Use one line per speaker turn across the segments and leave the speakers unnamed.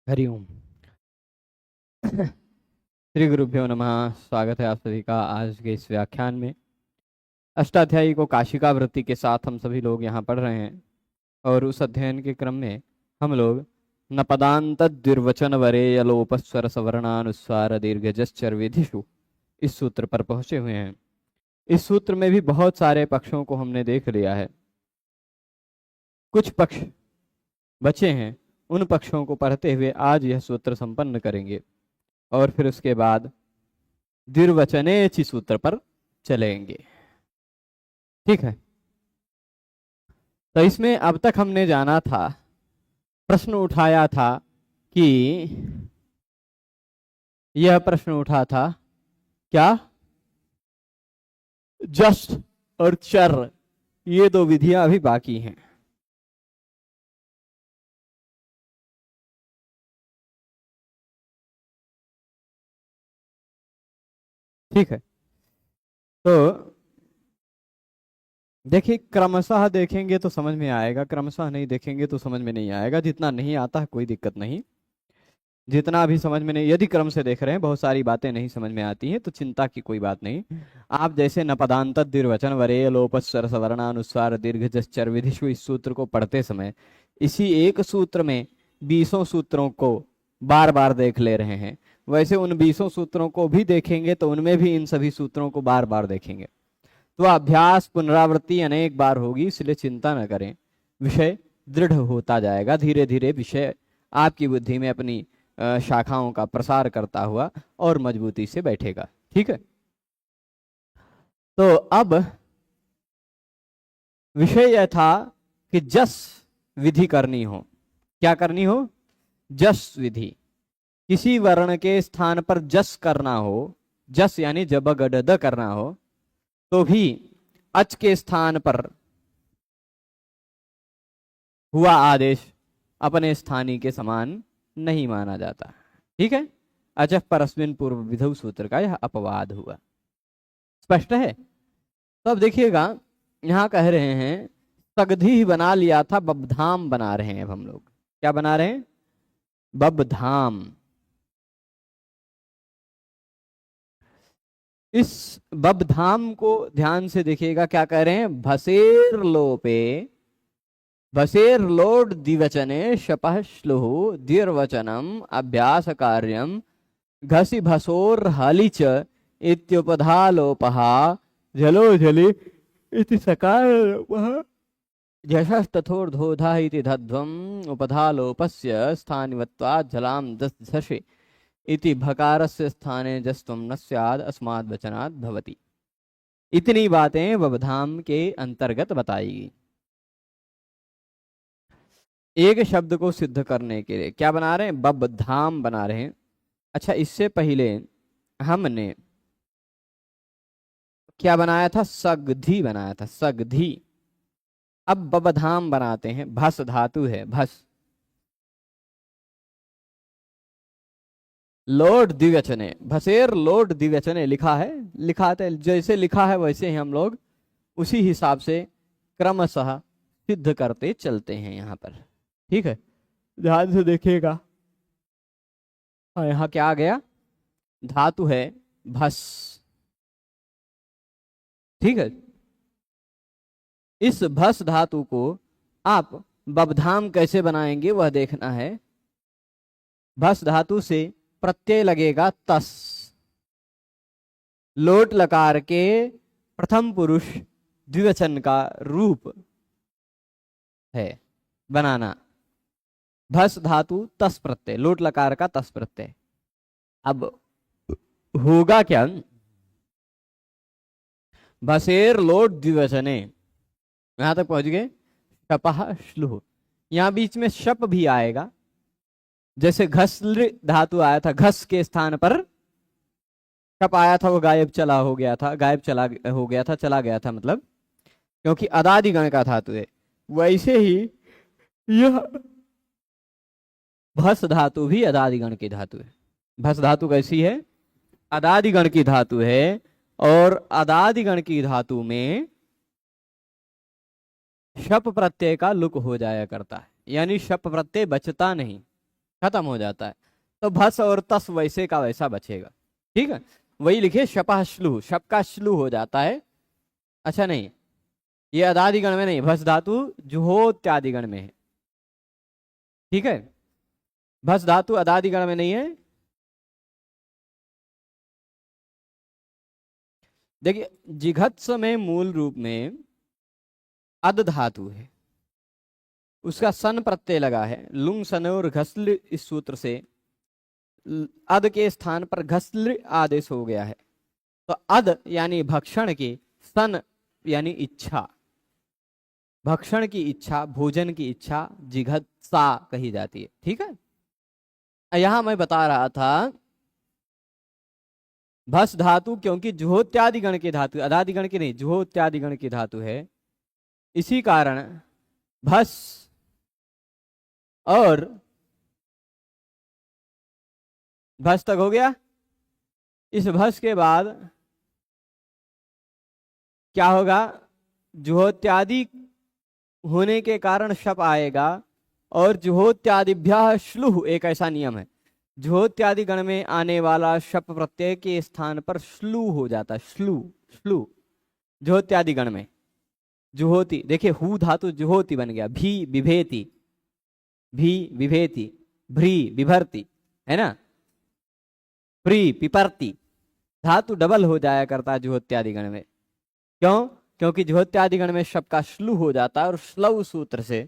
हरि ओम। श्री गुरुभ्यो नमः। स्वागत है आप सभी का आज के इस व्याख्यान में। अष्टाध्यायी को काशिका वृत्ति के साथ हम सभी लोग यहाँ पढ़ रहे हैं और उस अध्ययन के क्रम में हम लोग नपदांत द्विर्वचन वरे यलोपस्वर सवर्णानुस्वार दीर्घजश्चर विधिषु इस सूत्र पर पहुंचे हुए हैं। इस सूत्र में भी बहुत सारे पक्षों को हमने देख लिया है। कुछ पक्ष बचे हैं, उन पक्षों को पढ़ते हुए आज यह सूत्र संपन्न करेंगे और फिर उसके बाद द्विर्वचनेचि सूत्र पर चलेंगे। ठीक है, तो इसमें अब तक हमने जाना था, प्रश्न उठाया था कि यह प्रश्न उठा था क्या जस्ट और चर ये दो विधियां अभी बाकी हैं। ठीक है, तो देखिए क्रमशः देखेंगे तो समझ में आएगा, क्रमशः नहीं देखेंगे तो समझ में नहीं आएगा। जितना नहीं आता है कोई दिक्कत नहीं, जितना भी समझ में नहीं, यदि क्रम से देख रहे हैं बहुत सारी बातें नहीं समझ में आती हैं तो चिंता की कोई बात नहीं। आप जैसे नपदांत द्विर्वचन वरे लोपस्वर सवर्णानुस्वार दीर्घजश्चर विधिषु इस सूत्र को पढ़ते समय इसी एक सूत्र में 20 सूत्रों को बार बार देख ले रहे हैं, वैसे उन 20 सूत्रों को भी देखेंगे तो उनमें भी इन सभी सूत्रों को बार बार देखेंगे। तो अभ्यास पुनरावृत्ति अनेक बार होगी, इसलिए चिंता न करें, विषय दृढ़ होता जाएगा। धीरे धीरे विषय आपकी बुद्धि में अपनी शाखाओं का प्रसार करता हुआ और मजबूती से बैठेगा। ठीक है, तो अब विषय यह था कि जस विधि करनी हो। क्या करनी हो? जस विधि। किसी वर्ण के स्थान पर जस करना हो, जस यानी जब गड करना हो, तो भी अच के स्थान पर हुआ आदेश अपने स्थानीय के समान नहीं माना जाता। ठीक है, अचः परस्मिन् पूर्व विधौ सूत्र का यह अपवाद हुआ। स्पष्ट है? तो अब देखिएगा, यहां कह रहे हैं सगधी बना लिया था, बबधाम बना रहे हैं। अब हम लोग क्या बना रहे हैं? बबधाम। इस बबधाम को ध्यान से देखिएगा, क्या कह रहे हैं? भसेर लोपे, भसेर लोड द्विवचने शपः श्लुः द्विर्वचनम अभ्यास कार्यम घसी भसोर हलिच इत्युपधालोपः जलो जलि इति सकार झषस्तथोर्धोधा इति धध्वम् उपधालोपस्य स्थानिवत्वात् झलाम दशे इति भकारस्य स्थाने जस्त्वं न स्याद् अस्माद् वचनात् भवति। इतनी बातें बबधाम के अंतर्गत बताई। एक शब्द को सिद्ध करने के लिए क्या बना रहे हैं? बबधाम बना रहे हैं। अच्छा, इससे पहले हमने क्या बनाया था? सगधी बनाया था, सगधी। अब बबधाम बनाते हैं। भस धातु है, भस। लोड द्विवचने, भसेर लोड द्विवचने लिखा है, लिखाते जैसे लिखा है वैसे ही हम लोग उसी हिसाब से क्रमशः सिद्ध करते चलते हैं यहाँ पर। ठीक है, ध्यान से देखिएगा। यहाँ क्या आ गया? धातु है भस। ठीक है, इस भस धातु को आप बबधाम कैसे बनाएंगे वह देखना है। भस धातु से प्रत्यय लगेगा तस। लोट लकार के प्रथम पुरुष द्विवचन का रूप है बनाना। भस धातु तस प्रत्यय, लोट लकार का तस प्रत्यय। अब होगा क्या? भसेर लोट द्विवचने, यहां तक पहुंच गए। शपः श्लुः, यहां बीच में शप भी आएगा। जैसे घस्ल धातु आया था, घस के स्थान पर शप आया था, वो गायब चला हो गया था, गायब चला हो गया था, चला गया था मतलब, क्योंकि अदादिगण का धातु है। वैसे ही यह भस धातु भी अदादिगण की धातु है। भस धातु कैसी है? अदादिगण की धातु है, और अदादिगण की धातु में शप प्रत्यय का लुक हो जाया करता है, यानी शप प्रत्यय बचता नहीं। खत्म हो जाता है। तो भस और तस वैसे का वैसा बचेगा। ठीक है, वही लिखे शपः श्लू, शप का श्लू हो जाता है। अच्छा नहीं, ये अदादिगण में नहीं, भस धातु जुहोत्यादिगण में है। ठीक है, भस धातु अदादिगण में नहीं है। देखिए जिघत्स में मूल रूप में अद धातु है, उसका सन प्रत्यय लगा है, लुंग सन और घसल इस सूत्र से अद के स्थान पर घसल आदेश हो गया है। तो अद यानी भक्षण की, सन यानी इच्छा, भक्षण की इच्छा, भोजन की इच्छा जिघत्सा कही जाती है। ठीक है, यहां मैं बता रहा था भस धातु क्योंकि जुहोत्यादि गण की धातु, अदादि गण की नहीं, जुहोत्यादि गण की धातु है, इसी कारण भस और भस तक हो गया। इस भस के बाद क्या होगा, जुहोत्यादि होने के कारण शप आएगा, और जुहोत्यादिभ्यः श्लुह एक ऐसा नियम है, जुहोत्यादि गण में आने वाला शप प्रत्यय के स्थान पर श्लू हो जाता है। श्लू, श्लू जुहोत्यादि गण में। जुहोति देखिए, हु धातु जुहोति बन गया, भी विभेति, भी विभेति, भ्री विभर्ति, है ना, प्री पिपरति, धातु डबल हो जाया करता है जुहोत्यादि गण में। क्यों? क्योंकि जुहोत्यादि गण में शब्द का श्लू हो जाता है, और श्लव सूत्र से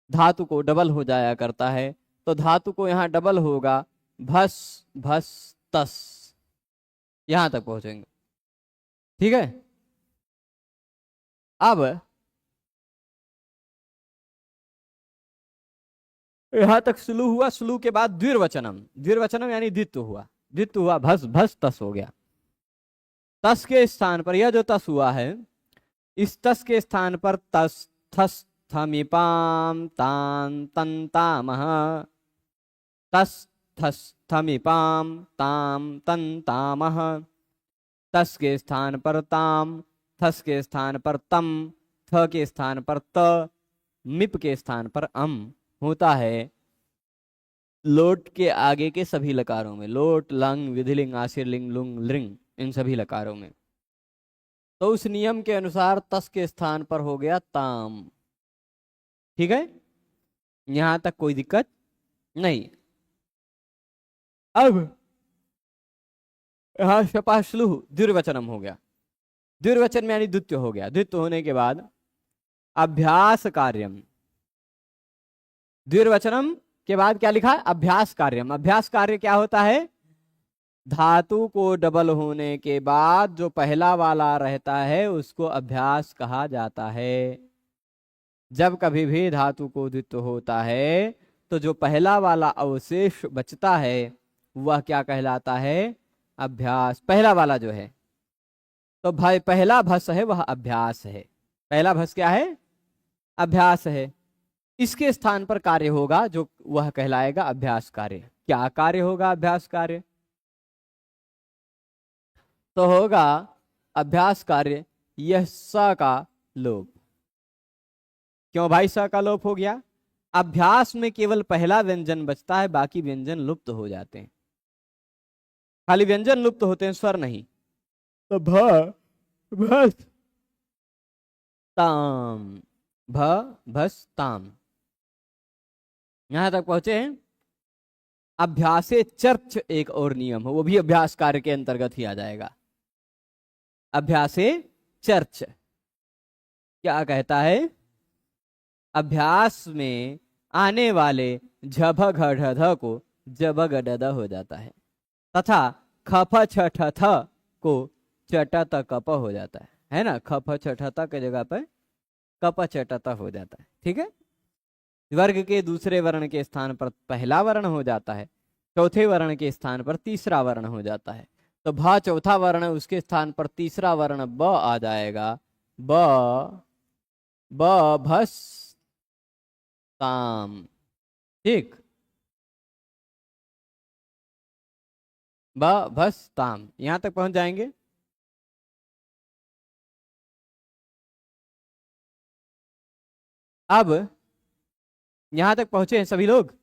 धातु को डबल हो जाया करता है। तो धातु को यहां डबल होगा, भस भस तस, यहां तक पहुंचेंगे। ठीक है, अब यहां तक स्लू हुआ, स्लू के बाद द्विर्वचनम, द्विर्वचनम यानी द्वित्व हुआ, द्वित्व हुआ, भस भस तस हो गया। तस के स्थान पर, यह जो तस हुआ है, इस तस के स्थान पर तस थस थमिपाम तान तन तामह, तस थस थमिपाम ताम तन तामह, तस के स्थान पर ताम, थस के स्थान पर तम, थ के स्थान पर त, मिप के स्थान पर अम होता है लोट के आगे के सभी लकारों में, लोट लंग विधिलिंग आशीर्लिंग लुंग लिंग, इन सभी लकारों में। तो उस नियम के अनुसार तस के स्थान पर हो गया ताम। ठीक है, यहां तक कोई दिक्कत नहीं। अब यहां शपाश्लु द्विर्वचनम हो गया, द्विर्वचन में यानी द्वित्व हो गया। द्वित्व होने के बाद अभ्यास कार्यम, द्विर्वचनम के बाद क्या लिखा है, अभ्यास कार्यम। अभ्यास कार्य क्या होता है, धातु को डबल होने के बाद जो पहला वाला रहता है उसको अभ्यास कहा जाता है। जब कभी भी धातु को द्वित्व होता है तो जो पहला वाला अवशेष बचता है वह क्या कहलाता है, अभ्यास। पहला वाला जो है, तो भाई पहला भस है वह अभ्यास है। पहला भस क्या है, अभ्यास है। इसके स्थान पर कार्य होगा जो वह कहलाएगा अभ्यास कार्य। क्या कार्य होगा अभ्यास कार्य, तो होगा अभ्यास कार्य यह स का लोप। क्यों भाई स का लोप हो गया, अभ्यास में केवल पहला व्यंजन बचता है, बाकी व्यंजन लुप्त हो जाते हैं। खाली व्यंजन लुप्त होते हैं, स्वर नहीं। तो भस ताम, भस ताम, यहां तक पहुंचे हैं। अभ्यासे चर्च एक और नियम है, वो भी अभ्यास कार्य के अंतर्गत ही आ जाएगा। अभ्यासे चर्च क्या कहता है, अभ्यास में आने वाले झभ घ ढ को जब गड हो जाता है, तथा खफ छठ थ को चटत कप हो जाता है ना। खफ छठ थ के जगह पर कप चटत हो जाता है। ठीक है, वर्ग के दूसरे वर्ण के स्थान पर पहला वर्ण हो जाता है, चौथे वर्ण के स्थान पर तीसरा वर्ण हो जाता है। तो भ चौथा वर्ण, उसके स्थान पर तीसरा वर्ण ब आ जाएगा। ब भस ताम। ठीक, ब भस ताम, यहां तक पहुंच जाएंगे। अब यहां तक पहुंचे हैं सभी लोग।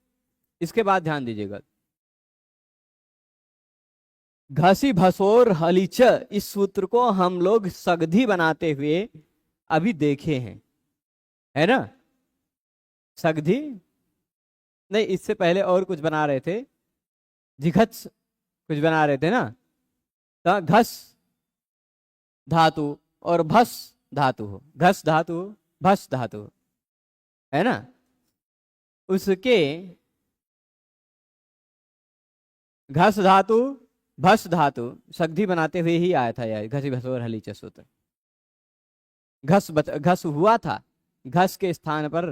इसके बाद ध्यान दीजिएगा, घसी भसोर हलीच, इस सूत्र को हम लोग सगधी बनाते हुए अभी देखे हैं, है ना। सगधी नहीं, इससे पहले और कुछ बना रहे थे, जिघच कुछ बना रहे थे ना। तो घस धातु और भस धातु हो, घस धातु भस धातु, है ना। उसके घस धातु भस धातु सगधी बनाते हुए ही आया था यार, घसी भसोर हलीच सूत्र। घस हुआ था, घस के स्थान पर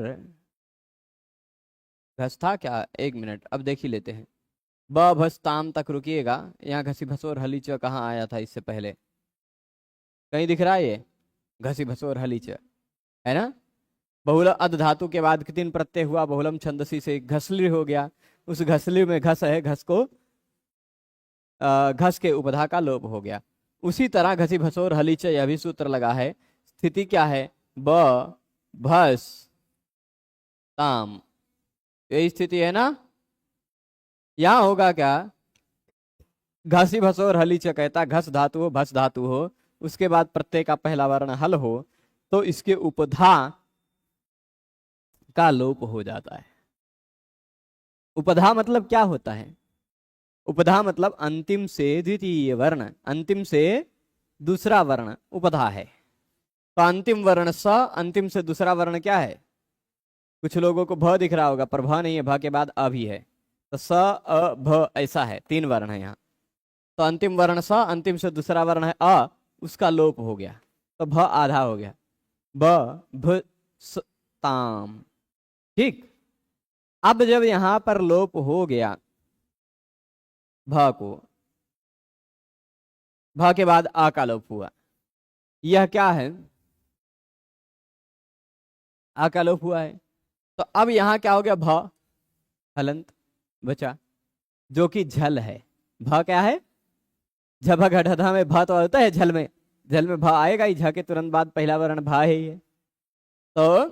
घस था क्या, एक मिनट अब देख ही लेते हैं। ब भस ताम तक रुकिएगा, यहाँ घसी भसोर हलीच कहाँ आया था इससे पहले, कहीं दिख रहा है ये घसी भसोर हलीच, है ना। बहुल अध धातु के बाद कितिन प्रत्यय हुआ, बहुलम छंदसी से घसली हो गया, उस घसली में घस है, घस को घस के उपधा का लोप हो गया। उसी तरह घसी भसोर हलीच यह भी सूत्र लगा है। स्थिति क्या है, ब भस ताम, यही स्थिति है ना। यहां होगा क्या, घसी भसोर हलीच कहता घस धातु हो भस धातु हो, उसके बाद प्रत्यय का पहला वर्ण हल हो तो इसके उपधा का लोप हो जाता है। उपधा मतलब क्या होता है, उपधा मतलब अंतिम से द्वितीय वर्ण, अंतिम से दूसरा वर्ण उपधा है। तो अंतिम वर्ण स, अंतिम से दूसरा वर्ण क्या है, कुछ लोगों को भ दिख रहा होगा पर भ नहीं है, भ के बाद अ भी है, तो स अ भ ऐसा है, तीन वर्ण है यहाँ। तो अंतिम वर्ण स, अंतिम से दूसरा वर्ण है अ, उसका लोप हो गया तो भ आधा हो गया, ब भ स ताम। ठीक, अब जब यहां पर लोप हो गया भ को, भ के बाद आ का लोप हुआ, यह क्या है, आ का लोप हुआ है। तो अब यहां क्या हो गया, भ हलंत बचा जो कि झल है। भ क्या है, झ भ घ ढ ध में भ तो होता है झल में, झल में भ आएगा ही, झ के तुरंत बाद पहला वर्ण भा है ही है, तो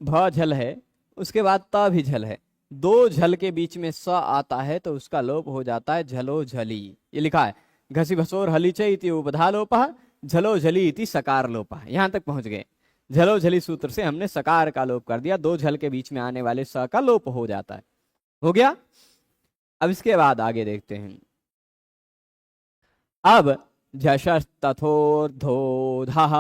भ झल है, उसके बाद त भी झल है, दो झल के बीच में स आता है तो उसका लोप हो जाता है झलो झली। ये लिखा है घसी भसोर हलीच इति उपधा लोपः, झलो झली इति सकार लोपः। यहां तक पहुंच गए, झलो झली सूत्र से हमने सकार का लोप कर दिया, दो झल के बीच में आने वाले स का लोप हो जाता है, हो गया। अब इसके बाद आगे देखते हैं, अब झषस तथोर्धोधः,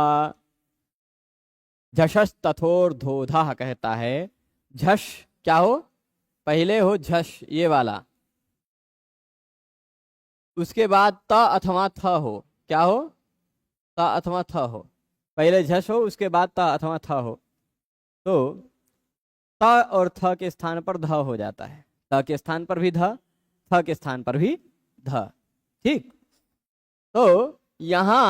झषस तथोर्धोधः कहता है, झष क्या हो, पहले हो झष ये वाला, उसके बाद त अथवा थ हो, क्या हो, त अथवा थ हो, पहले झष हो उसके बाद त अथवा थ हो, तो त और थ के स्थान पर ध हो जाता है, त के स्थान पर भी ध, थ के स्थान पर भी ध। ठीक, तो यहां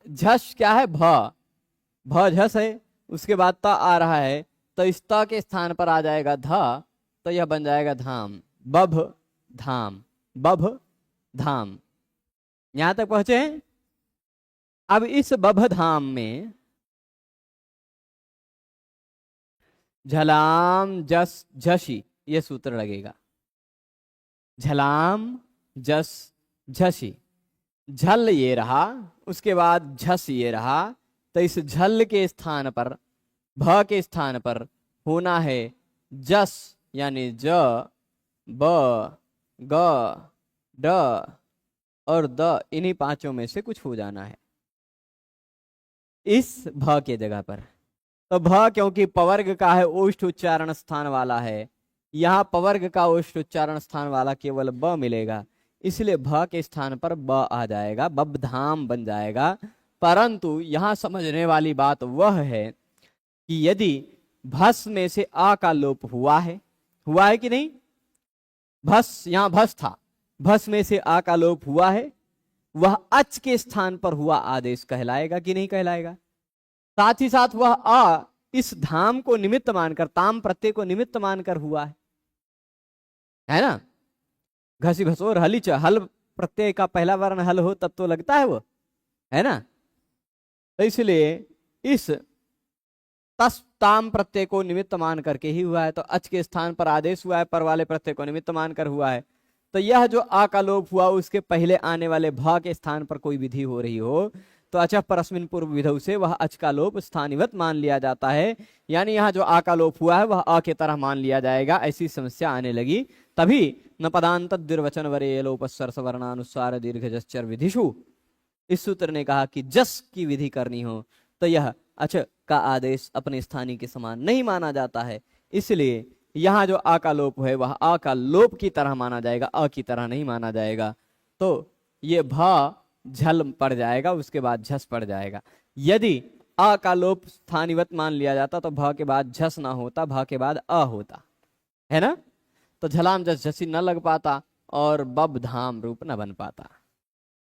झष क्या है, भ झष है, उसके बाद त आ रहा है तो इस त के स्थान पर आ जाएगा ध, तो यह बन जाएगा धाम, बभ धाम, बभ धाम। यहां तक पहुंचे हैं। अब इस बभ धाम में झलाम जस झसी ये सूत्र लगेगा, झलाम जस झसी, झल ये रहा, उसके बाद झस ये रहा, तो इस झल के स्थान पर, भ के स्थान पर होना है जस, यानी ज ब ग ड और द, इन्हीं पांचों में से कुछ हो जाना है इस भ के जगह पर। तो भ क्योंकि पवर्ग का है, ओष्ठ उच्चारण स्थान वाला है, यहां पवर्ग का ओष्ठ उच्चारण स्थान वाला केवल ब मिलेगा, इसलिए भ के स्थान पर ब आ जाएगा, बबधाम बन जाएगा। परंतु यहां समझने वाली बात वह है कि यदि भस में से आ का लोप हुआ है कि नहीं, भस यहां भस था, भस में से आ का लोप हुआ है, वह अच के स्थान पर हुआ आदेश कहलाएगा कि नहीं कहलाएगा। साथ ही साथ वह आ इस धाम को निमित्त मानकर, ताम प्रत्यय को निमित्त मानकर हुआ है ना। घसी भसोर हलीच, हल प्रत्यय का पहला वर्ण हल हो तब तो लगता है वो, है ना। तो इसलिए इस तस् ताम प्रत्यय को निमित्त मान करके ही हुआ है, तो अच के स्थान पर आदेश हुआ है, पर वाले प्रत्यय को निमित्त मानकर हुआ है। तो यह जो आ का लोप हुआ उसके पहले आने वाले भ के स्थान पर कोई विधि हो रही हो तो अच परस्मिन पूर्व विधौ से वह अच का लोप स्थानिवत मान लिया जाता है, यानी यहाँ जो आ का लोप हुआ है वह अ के तरह मान लिया जाएगा। ऐसी समस्या आने लगी, तभी न पदांत द्विर्वचन वरे लोपस्वर्ष वर्णानुसार दीर्घ जश्चर विधिषु, इस सूत्र ने कहा कि जस की विधि करनी हो तो यह अच का आदेश अपने स्थानीय के समान नहीं माना जाता है, इसलिए यहाँ जो आ का लोप है वह आ का लोप की तरह माना जाएगा, अ की तरह नहीं माना जाएगा। तो ये भ झल पड़ जाएगा, उसके बाद झस पड़ जाएगा। यदि आ का लोप स्थानिवत मान लिया जाता तो भ के बाद झस ना होता, भ के बाद अ होता, है ना। तो झलाम जस झसी न लग पाता और बबधाम रूप न बन पाता।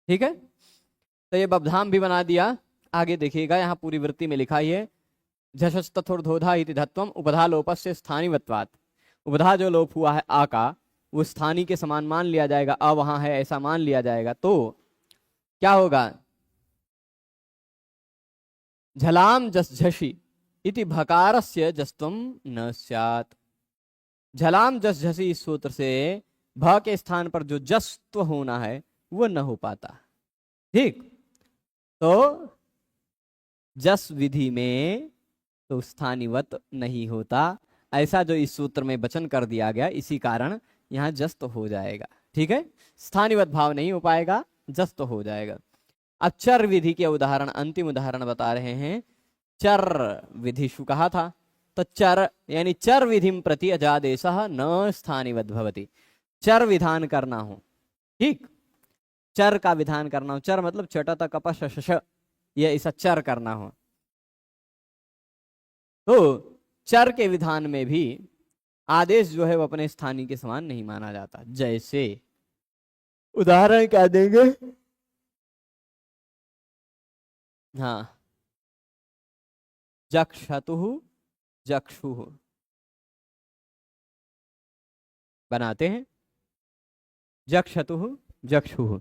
ठीक है, तो ये बबधाम भी बना दिया। आगे देखिएगा, यहाँ पूरी वृत्ति में लिखा ही है झषस्तथोर्धोधा इति धत्वम उपधा लोपस्य स्थानिवत्वात्। उपधा जो लोप हुआ है आ का वो स्थानीय के समान मान लिया जाएगा, अ वहां है ऐसा मान लिया जाएगा। तो क्या होगा, झलाम जस झसी इति भकारस्य जस्त्वम न स्यात्। झलाम जस झसी इस सूत्र से भ के स्थान पर जो जस्त्व होना है वो न हो पाता। ठीक, तो जस विधि में तो स्थानिवत नहीं होता, ऐसा जो इस सूत्र में वचन कर दिया गया, इसी कारण यहाँ जस्त हो जाएगा। ठीक है, स्थानिवत भाव नहीं हो पाएगा, जस्त हो जाएगा। अब चर विधि के उदाहरण, अंतिम उदाहरण बता रहे हैं। चर विधिषु कहा था, तो चर यानी चर विधिम प्रति अजादेश न स्थानिवत भवति। चर विधान करना हो, ठीक, चर का विधान करना हो, चर मतलब छोटा तक कप शश, ये ऐसा चर करना हो, तो चर के विधान में भी आदेश जो है वो अपने स्थानीय के समान नहीं माना जाता। जैसे उदाहरण क्या देंगे, हाँ, जक्षतु जक्षु बनाते हैं, जक्षतु जक्षु।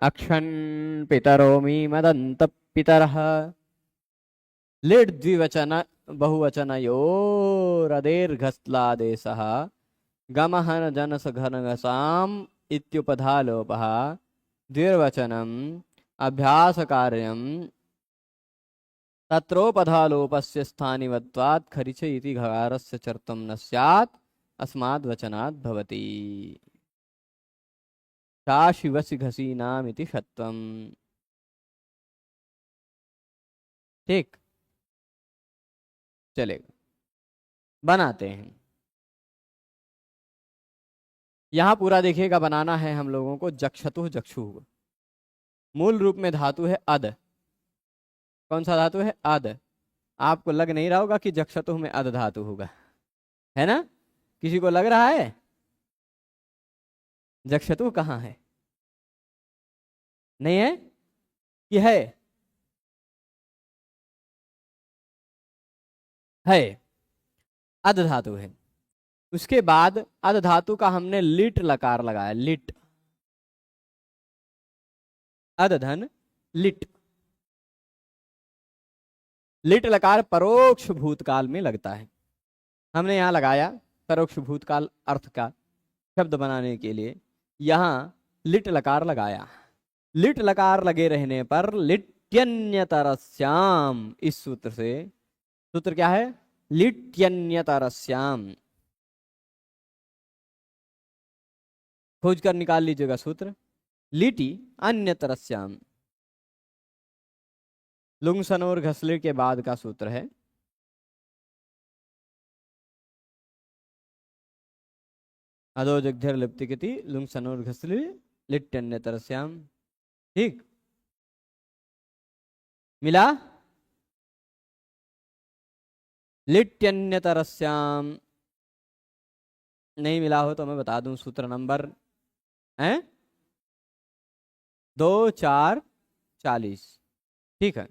अक्षन पितरोमि मदंत पितरः लिट् द्विवचन बहुवचनयोरदेर्घस्लादेशः गमहन जनस घनघसाम इत्युपधा लोपः द्विर्वचनम अभ्यास कार्यम तत्रोपधा लोपस्य स्थानिवत्वात् खरिच इति घकारस्य चर्तम न स्यात् अस्माद् वचनात् भवति। शिवसि घसीनाम इति षत्वम। ठीक, चलेगा, बनाते हैं। यहां पूरा देखिएगा, बनाना है हम लोगों को। जक्षतु जक्षु, मूल रूप में धातु है अद। कौन सा धातु है, अद। आपको लग नहीं रहा होगा कि जक्षतु में अद धातु होगा, है ना। किसी को लग रहा है जक्षतु कहाँ है, नहीं है कि है अद धातु है। उसके बाद अद धातु का हमने लिट लकार लगाया, लिट, अद धन लिट। लिट लकार परोक्ष भूतकाल में लगता है, हमने यहां लगाया परोक्ष भूतकाल अर्थ का शब्द बनाने के लिए, यहां लिट लकार लगाया। लिट लकार लगे रहने पर लिट्यन्यतरस्याम, इस सूत्र से, सूत्र क्या है, लिट्यन्यतरस्याम, खोज कर निकाल लीजिएगा सूत्र। लिटि अन्यतरस्याम, लुंग सनोर घसले के बाद का सूत्र है। अदो जगधर लिप्तिकति लुंग सनोर घसले लिट्यन्यतरस्याम। ठीक, मिला, लिट्यन्यतरस्याम। नहीं मिला हो तो मैं बता दूं, सूत्र नंबर है 2-4-40। ठीक है,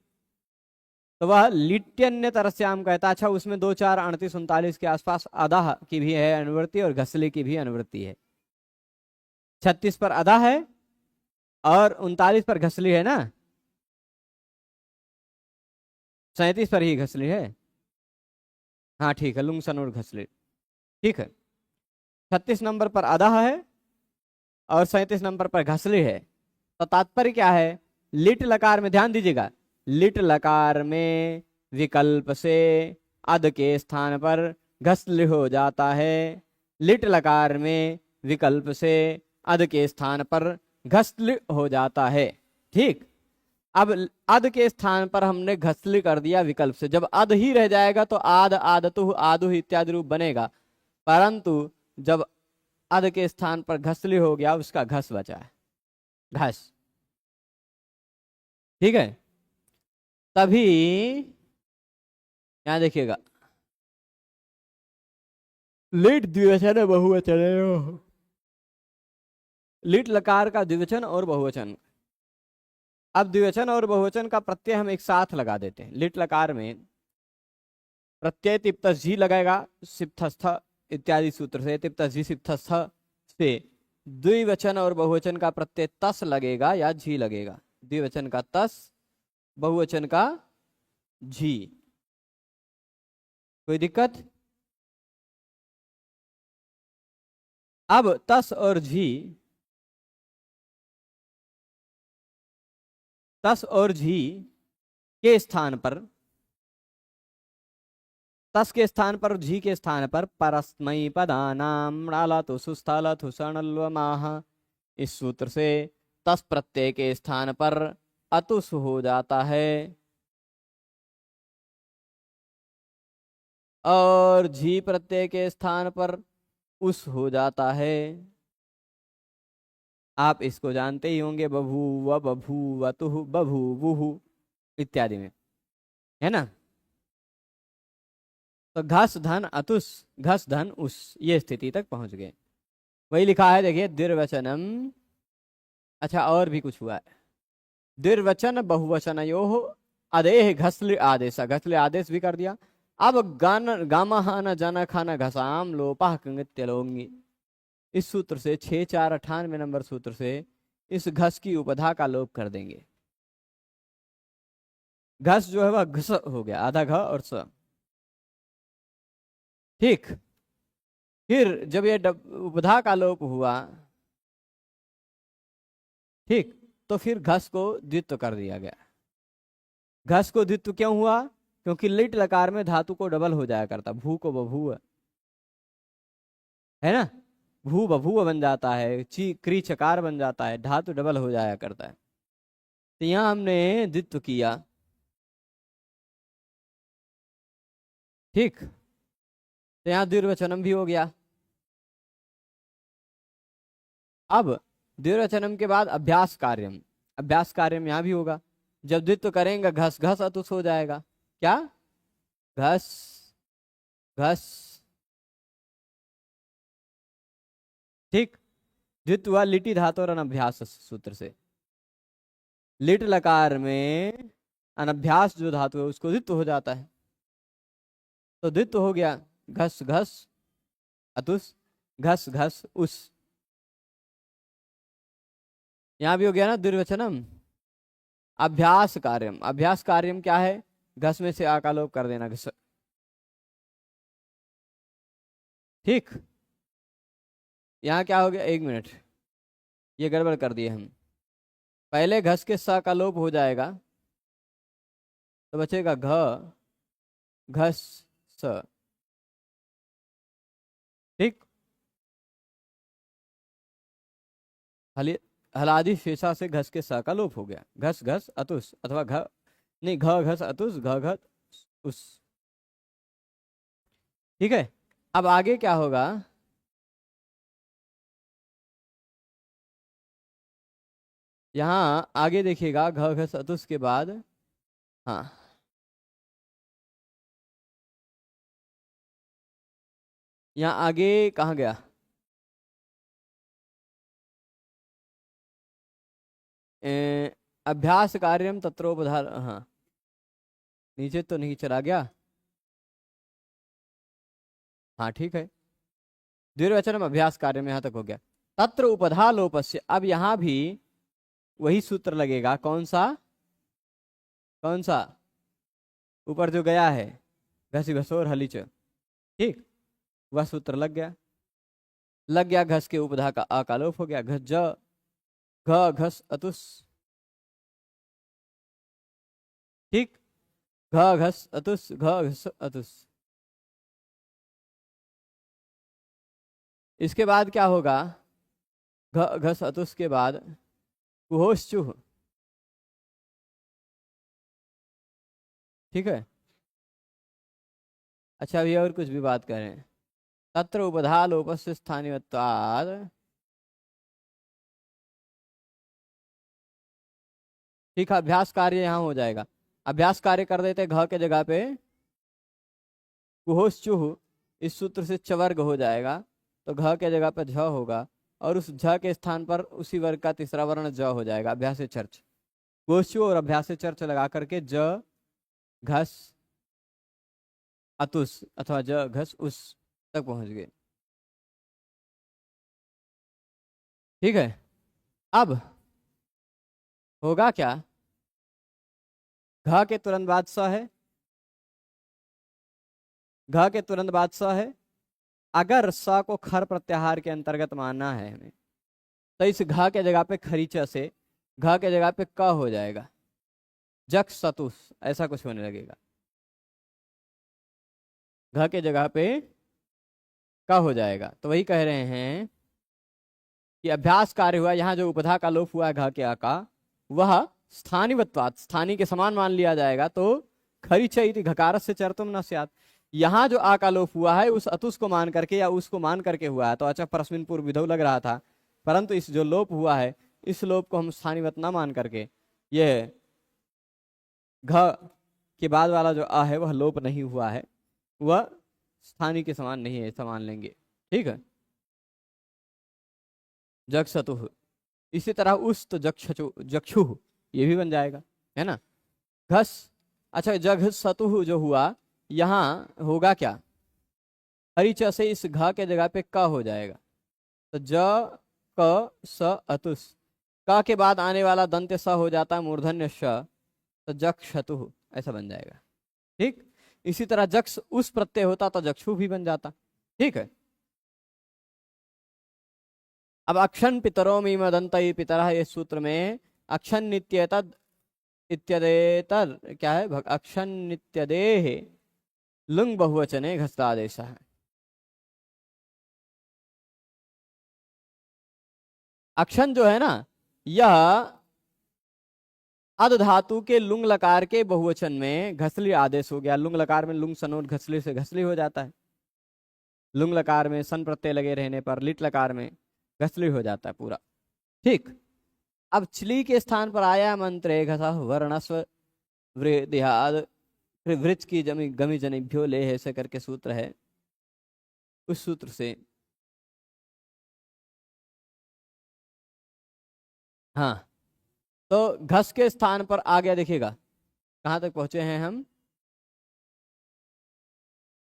तो वह लिट्यन्यतरस्याम कहता। अच्छा, उसमें 2-4-38-39 के आसपास अदाह की भी है अनुवृत्ति और घसले की भी अनुवृत्ति है। 36 पर अदा है और 39 पर घसली है ना, 37 पर ही घसली है। हाँ ठीक है, लुंगसन और घसले। ठीक है, 36 नंबर पर अदह है और 37 नंबर पर घसले है। तो तात्पर्य क्या है, लिट लकार में ध्यान दीजिएगा, लिट लकार में विकल्प से अद के स्थान पर घसल हो जाता है। लिट लकार में विकल्प से अद के स्थान पर घसल हो जाता है। ठीक, अब अद के स्थान पर हमने घसल कर दिया विकल्प से, जब अद ही रह जाएगा तो आद आदतु आदु इत्यादि रूप बनेगा, परंतु जब अद के स्थान पर घसली हो गया उसका घस बचा है, घस। ठीक है, तभी यहां देखिएगा, लिट द्विवचन है बहुवचन है, लिट लकार का द्विवचन और बहुवचन। अब द्विवचन और बहुवचन का प्रत्यय हम एक साथ लगा देते हैं। लिट लकार में प्रत्यय तिप्तस जी लगेगा, सिप्तस्थ इत्यादि सूत्र से, तिप्तस जी सिप्तस्थ से द्विवचन और बहुवचन का प्रत्यय तस लगेगा या झी लगेगा। द्विवचन का तस, बहुवचन का झी। कोई दिक्कत? अब तस और झी, तस और झी के स्थान पर, तस के स्थान पर, झी के स्थान पर परस्मैपदानां मृणालतु सुस्थलतु सणल्वमाह, इस सूत्र से तस प्रत्यय के स्थान पर अतुस हो जाता है और झी प्रत्यय के स्थान पर उस हो जाता है। आप इसको जानते ही होंगे, बभूव बभूवतुः बभूवुः इत्यादि में, है ना। तो घस धन अतुस, घस धन उस, ये स्थिति तक पहुंच गए। वही लिखा है, देखिए द्विर्वचनम। अच्छा, और भी कुछ हुआ है, द्विर्वचन बहुवचनयोः अदेह घसल आदेश, घसल आदेश भी कर दिया। अब गान गामहान जन खान घसाम लोपा कंगत्यलोंगी, इस सूत्र से 6498 नंबर सूत्र से इस घस की उपधा का लोप कर देंगे। घस जो है वह घस हो गया, आधा घ और स। ठीक, फिर जब ये उपधा का लोप हुआ, ठीक, तो फिर घस को द्वित्व कर दिया गया। घस को द्वित्व क्यों हुआ? क्योंकि लिट लकार में धातु को डबल हो जाया करता, भू को बभूव, है ना, भू बभूव बन जाता है, ची क्री चकार बन जाता है, धातु डबल हो जाया करता है। तो यहां हमने द्वित्व किया। ठीक, तो यहां द्विर्वचनम भी हो गया। अब द्विर्वचनम के बाद अभ्यास कार्यम, अभ्यास कार्यम यहां भी होगा। जब द्वित्व करेंगे घस घस अतुस हो जाएगा। क्या? घस घस। ठीक, द्वित्व हुआ लिटी धातु और अनभ्यास सूत्र से। लिट लकार में अनभ्यास जो धातु है उसको द्वित्व हो जाता है, तो द्वित्व हो गया घस घस अतुस, घस घस उस। यहां भी हो गया ना द्विर्वचनम। अभ्यास कार्यम, अभ्यास कार्यम क्या है? घस में से आ का लोप कर देना, घस। ठीक, यहां क्या हो गया, एक मिनट, ये गड़बड़ कर दिए हम। पहले घस के स का लोप हो जाएगा तो बचेगा घ घस स। ठीक, हलादि शेषा से घस के स का लोप हो गया, घस घस अतुस, अथवा घ नहीं, घ घस अतुस, घ घ उस। ठीक है, अब आगे क्या होगा? यहां आगे देखिएगा, घ घस अतुस के बाद, हाँ, यहाँ आगे कहाँ गया? अभ्यास कार्यम तत्रोपधार, हाँ, नीचे तो नहीं चला गया। हाँ ठीक है, द्विर्वचनम अभ्यास कार्य में यहाँ तक हो गया। तत्र उपधा लोपस्य, अब यहाँ भी वही सूत्र लगेगा। कौन सा? कौन सा? ऊपर जो गया है, घस घसोर हलिच, ठीक, वह सूत्र लग गया। घस के उपधा का आ का लोप हो गया। घस ज घ घस अतुस। ठीक, घ घस अतुस, घ घस अतुस। इसके बाद क्या होगा? घ घस अतुस के बाद कुहोश चुह। ठीक है। अच्छा, अभी और कुछ भी बात करें। तत्र उपधा लोपस्य स्थानिवत्वाद। ठीक है, अभ्यास कार्य यहाँ हो जाएगा। अभ्यास कार्य कर देते घ के जगह पे कुहोश चुह, इस सूत्र से चवर्ग हो जाएगा, तो घ के जगह पे झ होगा, और उस झ के स्थान पर उसी वर्ग का तीसरा वर्ण ज हो जाएगा। अभ्यास चर्च, गोश्चु और अभ्यास चर्च लगा करके ज घस अतुस अथवा ज घस उस तक पहुंच गए। ठीक है। अब होगा क्या? घ के तुरंत बाद स है, घ के तुरंत बाद स है। अगर स को खर प्रत्याहार के अंतर्गत मानना है हमें, तो इस घ के जगह पे खरीच से घ के जगह पे क हो जाएगा, जक सतुस ऐसा कुछ होने लगेगा। घ के जगह पे क हो जाएगा। तो वही कह रहे हैं कि अभ्यास कार्य हुआ, यहाँ जो उपधा का लोप हुआ घ के आ का, वह स्थानिवत्वात् स्थानी के समान मान लिया जाएगा। तो खरीच इति घकारस्य से चरतुम न स्यात्। यहाँ जो आ का लोप हुआ है उस अतुस को मान करके या उसको मान करके हुआ है, तो अच्छा परस्मिन पूर्व विधौ लग रहा था, परंतु इस जो लोप हुआ है इस लोप को हम स्थानीवत न मान करके ये घ के बाद वाला जो आ है वह लोप नहीं हुआ है, वह स्थानी के समान नहीं है, ऐसा मान लेंगे। ठीक है। जग सतुह, इसी तरह उस तो जक्षु ये भी बन जाएगा, है ना। घस, अच्छा जग सतुह जो हुआ यहाँ होगा क्या? हरिच से इस घ के जगह पे क हो जाएगा, तो ज क स अतुस। क के बाद आने वाला दंत्य स हो जाता है मूर्धन्य श, तो जक्षतु ऐसा बन जाएगा। ठीक, इसी तरह जक्ष उस प्रत्यय होता तो जक्षु भी बन जाता। ठीक है। अब अक्षन पितरो मीमदंत पितर, इस सूत्र में अक्षन नित्येतद इत्यदेतर क्या है? अक्षन नित्यदेह लुंग बहुवचने घस्तादेश है। अक्षन जो है ना, यह अध धातु के लुंग लकार के बहुवचन में घसली आदेश हो गया। लुंग लकार में लुंग सनोट घसली से घसली हो जाता है। लुंग लकार में सन प्रत्यय लगे रहने पर लिट लकार में घसली हो जाता है पूरा। ठीक, अब चली के स्थान पर आया मंत्रे घसा वर्णस्व वृद्धियाद वृक्ष की जमी गमी जनिभ्यो ले ऐसे करके सूत्र है। उस सूत्र से हाँ, तो घस के स्थान पर आ गया। देखिएगा कहां तक पहुंचे हैं हम।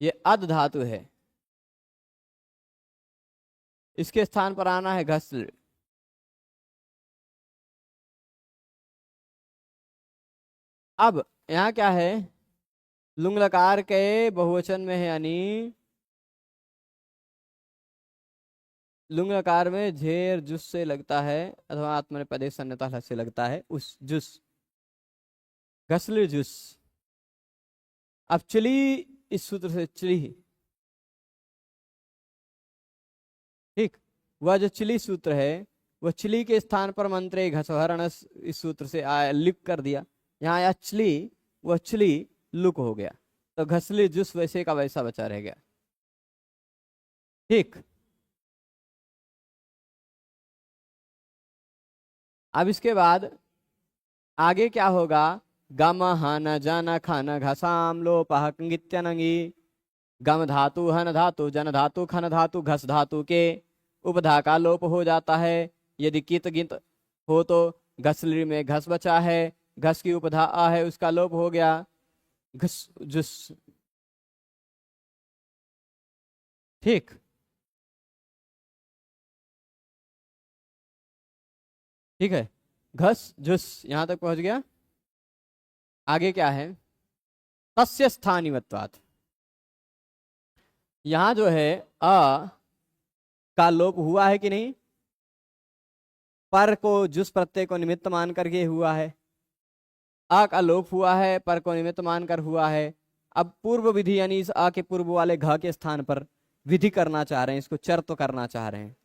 ये अध धातु है, इसके स्थान पर आना है घस। अब यहाँ क्या है? लुंग लकार के बहुवचन में है, यानी लुंग लकार में झेर जुस से लगता है अथवा आत्मनेपदे सन्नता से लगता है उस जुस, घसले जुस। अब चली, इस सूत्र से चली, ठीक, वह जो चिली सूत्र है वह चिली के स्थान पर मंत्रे घसहरण इस सूत्र से लिप कर दिया। यहाँ आया चली, वह चली लुक हो गया, तो घसली जुस वैसे का वैसा बचा रह गया। ठीक, अब इसके बाद आगे क्या होगा? गम हन जन खन घसाम लोपह कित्यनंगी। गम धातु हन धातु जन धातु खन धातु घस धातु के उपधा का लोप हो जाता है। यदि कित गित हो तो घसली में घस बचा है, घस की उपधा आ है उसका लोप हो गया, घस जुस। ठीक, ठीक है, घस जुस यहां तक पहुंच गया। आगे क्या है? तस्य स्थानिवत्वात्, यहां जो है अ का लोप हुआ है कि नहीं? पर को जुस प्रत्यय को निमित्त मान करके हुआ है। आ का लोप हुआ है, पर को निमित्त मानकर हुआ है। अब पूर्व विधि यानी इस आ के पूर्व वाले घ के स्थान पर विधि करना चाह रहे हैं, इसको चर तो करना चाह रहे हैं।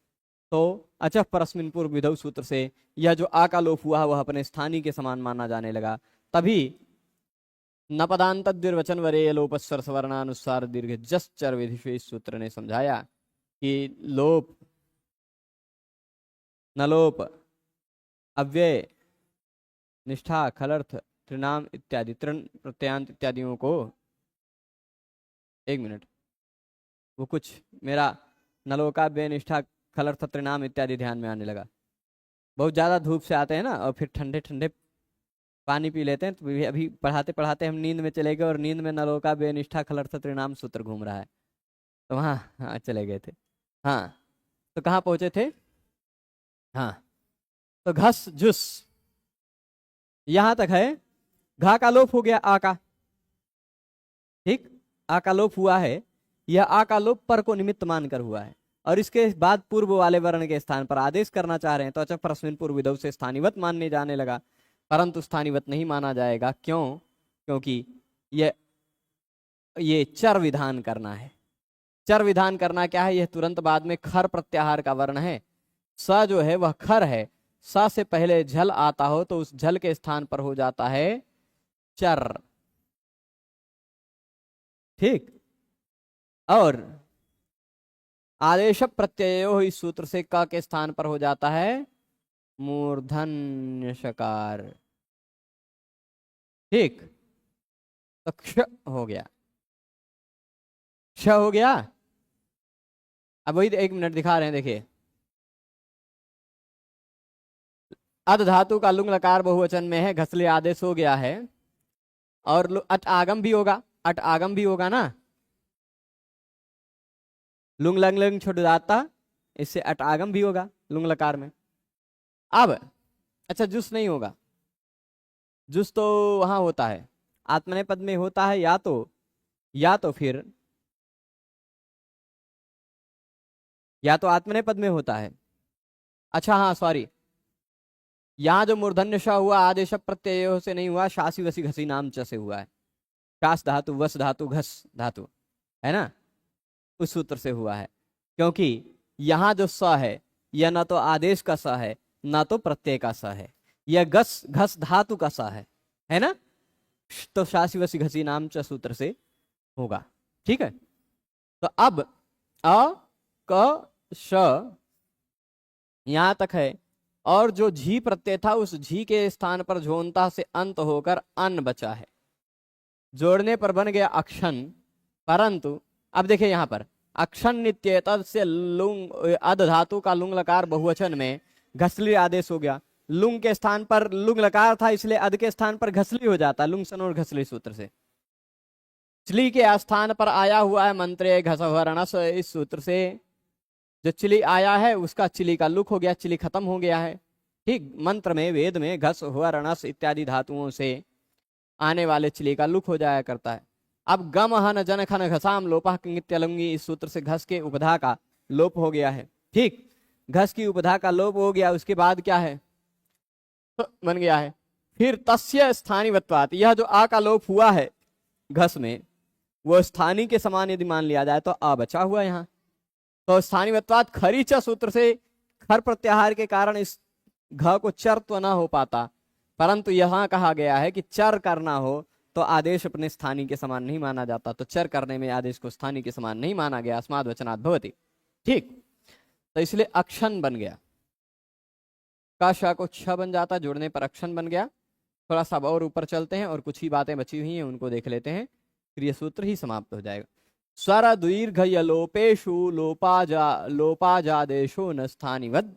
तो अचः परस्मिन पूर्व विधौ सूत्र से यह जो आ का लोप हुआ वह अपने स्थानीय के समान माना जाने लगा। तभी न पदांत द्विर्वचन वरे लोप स्वर स्वर्णानुसार दीर्घ जस चर विधि से इस सूत्र ने समझाया कि लोप, नलोप, अव्यय, निष्ठा, खलर्थ, त्रिनाम इत्यादि तृण प्रत्यांत इत्यादियों को, एक मिनट, वो कुछ मेरा नलोका व्यय निष्ठा खलर्थ त्रिनाम इत्यादि ध्यान में आने लगा। बहुत ज्यादा धूप से आते हैं ना और फिर ठंडे ठंडे पानी पी लेते हैं, तो अभी पढ़ाते पढ़ाते हम नींद में चले गए और नींद में नलोका व्यय निष्ठा खलर्थ त्रिनाम सूत्र घूम रहा है, तो वहाँ हाँ चले गए थे। हाँ, तो कहाँ पहुंचे थे? हाँ, तो घस जुस यहां तक है। घा का लोप हो गया आ का, ठीक, आ का लोप हुआ है। यह आ का लोप पर को निमित्त मानकर हुआ है और इसके बाद पूर्व वाले वर्ण के स्थान पर आदेश करना चाह रहे हैं, तो अच्छा परस्मिन पूर्व विधौ से स्थानीवत मानने जाने लगा, परंतु स्थानीवत नहीं माना जाएगा। क्यों? क्योंकि ये चर विधान करना है। चर विधान करना क्या है? यह तुरंत बाद में खर प्रत्याहार का वर्ण है। स जो है वह खर है, स से पहले झल आता हो तो उस झल के स्थान पर हो जाता है चर, ठीक। और आदेश प्रत्यय हो इस सूत्र से क के स्थान पर हो जाता है मूर्धन्य शकार, ठीक। तो क्ष हो गया, क्ष हो गया। अब वही एक मिनट दिखा रहे हैं, देखिए। अध धातु का लुंग लकार बहुवचन में है, घसले आदेश हो गया है। और अट आगम भी होगा, अट आगम भी होगा ना, लुंग लंग लंग छोड़ दाता, इससे अट आगम भी होगा लुंग लकार में। अब अच्छा जुस नहीं होगा, जुस तो वहां होता है आत्मनेय पद में होता है, या तो फिर या तो आत्मनेय पद में होता है। अच्छा हाँ सॉरी, यहाँ जो मूर्धन्य श हुआ आदेश प्रत्यय से नहीं हुआ, शासी वसी घसी नाम च से हुआ है। शास धातु, वस धातु, घस धातु, है ना, उस सूत्र से हुआ है। क्योंकि यहाँ जो स है यह ना तो आदेश का स है ना तो प्रत्यय का स है, यह घस घस धातु का स है ना, तो शासी वसी घसी नाम च सूत्र से होगा, ठीक है। तो अब अ क श यहां तक है, और जो झी प्रत्यय था उस झी के स्थान पर झोंता से अंत होकर अन बचा है, जोड़ने पर बन गया अक्षन। परंतु अब देखिए यहां पर अक्षन नित्य तद से लुंग अध धातु का लुंग लकार बहुवचन में घसली आदेश हो गया। लुंग के स्थान पर लुंग लकार था इसलिए अध के स्थान पर घसली हो जाता, लुंग सन और घसली सूत्र से। चिली के स्थान पर आया हुआ है मंत्रे घसवर्णस, इस सूत्र से जो चिली आया है उसका चिली का लुक हो गया, चिली खत्म हो गया है, ठीक। मंत्र में वेद में घस हुआ रणस इत्यादि धातुओं से आने वाले चिली का लुक हो जाया करता है। अब गम हन जन खन घसाम लोपा किंगित्यलुंगी, इस सूत्र से घस के उपधा का लोप हो गया है, ठीक। घस की उपधा का लोप हो गया, उसके बाद क्या है? बन गया है। फिर तस्य स्थानीवत्वात्, यह जो आ का लोप हुआ है घस में वो स्थानीय के समान यदि मान लिया जाए तो आ बचा हुआ यहाँ। तो स्थानीवत्वात् खरीच सूत्र से खर प्रत्याहार के कारण इस घ को चर तो ना हो पाता, परंतु यहां कहा गया है कि चर करना हो तो आदेश अपने स्थानीय के समान नहीं माना जाता, तो चर करने में आदेश को स्थानीय के समान नहीं माना गया, अस्माद् वचनात् भवति, ठीक। तो इसलिए अक्षन बन गया, का श को छ बन जाता, जोड़ने पर अक्षन बन गया। थोड़ा सा और ऊपर चलते हैं और कुछ ही बातें बची हुई हैं उनको देख लेते हैं, फिर यह सूत्र ही समाप्त हो जाएगा। स्वर दीर्घ लोपेशु लोपाजादेशो न स्थानिवद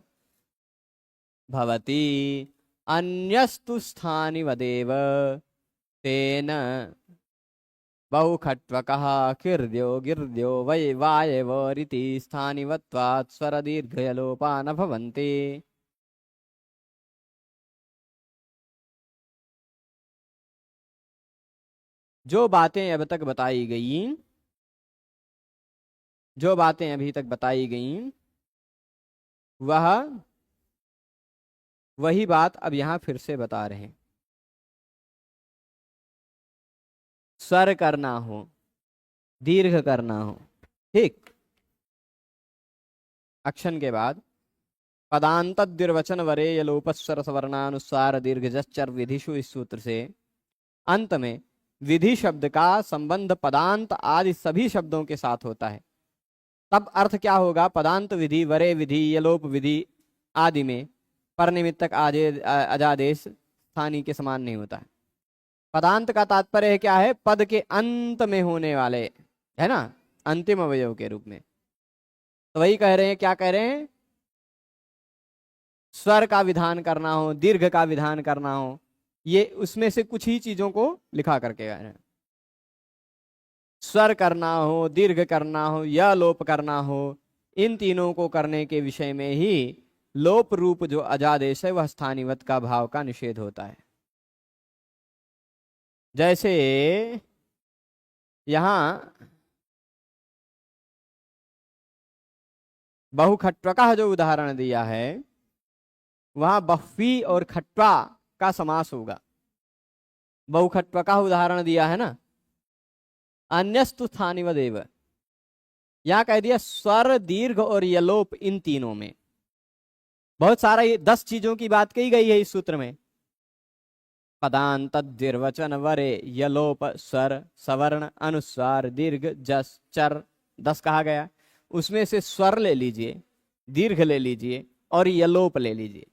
भवति, अन्यस्तु स्थानिवदेव तेन बहुखट्वकः किर्द्यो गिर्द्यो वै वायवरिति स्थानिवत्वात् स्वर दीर्घ लोपा न भवन्ति। जो बातें अब तक बताई गई जो बातें अभी तक बताई गई वही बात अब यहां फिर से बता रहे हैं। स्वर करना हो, दीर्घ करना हो, ठीक, अक्षन के बाद पदांत द्विर्वचन वरे यलोपस्वर सवर्णानुस्वार दीर्घ जश्चर विधिषु, इस सूत्र से अंत में विधि शब्द का संबंध पदांत आदि सभी शब्दों के साथ होता है। तब अर्थ क्या होगा? पदांत विधि, वरे विधि, यलोप विधि आदि में पर निमित्तक अजादेश स्थानीय के समान नहीं होता है। पदांत का तात्पर्य क्या है? पद के अंत में होने वाले, है ना, अंतिम अवयव के रूप में। तो वही कह रहे हैं, क्या कह रहे हैं? स्वर का विधान करना हो, दीर्घ का विधान करना हो, ये उसमें से कुछ ही चीजों को लिखा करके कह रहे हैं। स्वर करना हो, दीर्घ करना हो या लोप करना हो, इन तीनों को करने के विषय में ही लोप रूप जो अजादेश है वह स्थानिवत का भाव का निषेध होता है। जैसे यहां बहुखट्व का जो उदाहरण दिया है वहां बह्वी और खट्वा का समास होगा। बहुखट्व का उदाहरण दिया है ना, अन्यस्तु स्थानिवदेव, यहां कह दिया स्वर, दीर्घ और यलोप, इन तीनों में बहुत सारा, ये 10 चीजों की बात कही गई है इस सूत्र में। पदांत द्विर्वचन वरे यलोप स्वर सवर्ण अनुस्वार दीर्घ जस चर 10 कहा गया। उसमें से स्वर ले लीजिए, दीर्घ ले लीजिए और यलोप ले लीजिए,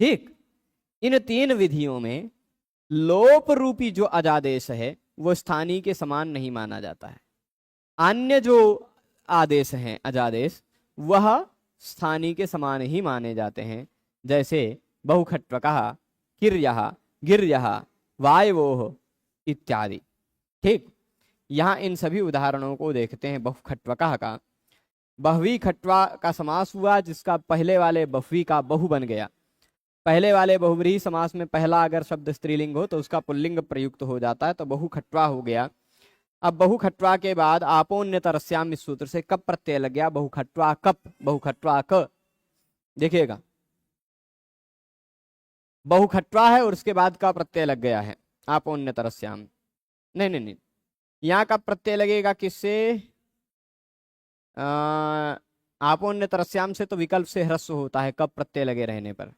ठीक। इन 3 विधियों में लोप रूपी जो अजादेश है वो स्थानीय के समान नहीं माना जाता है। अन्य जो आदेश हैं अजादेश वह स्थानीय के समान ही माने जाते हैं। जैसे बहुखट्वकः, किर्यः, गिर्यः, वायवोः इत्यादि, ठीक। यहां इन सभी उदाहरणों को देखते हैं। बहुखट्वकः का बहुवी खट्वा का समास हुआ, जिसका पहले वाले बहुवी का बहु बन गया। पहले वाले बहुव्रीहि समास में पहला अगर शब्द स्त्रीलिंग हो तो उसका पुल्लिंग प्रयुक्त हो जाता है, तो बहुखट्वा हो गया। अब बहुखट्वा के बाद आपोन्यतरस्याम, इस सूत्र से कप प्रत्यय लग गया। बहुखट्वा कप, बहुखट्वा क, देखिएगा बहुखट्वा है और उसके बाद का प्रत्यय लग गया है आपोन्यतरस्याम। नहीं नहीं नहीं, यहाँ का प्रत्यय लगेगा किससे? आपोन्यतरस्याम से तो विकल्प से ह्रस्व होता है कब प्रत्यय लगे रहने पर।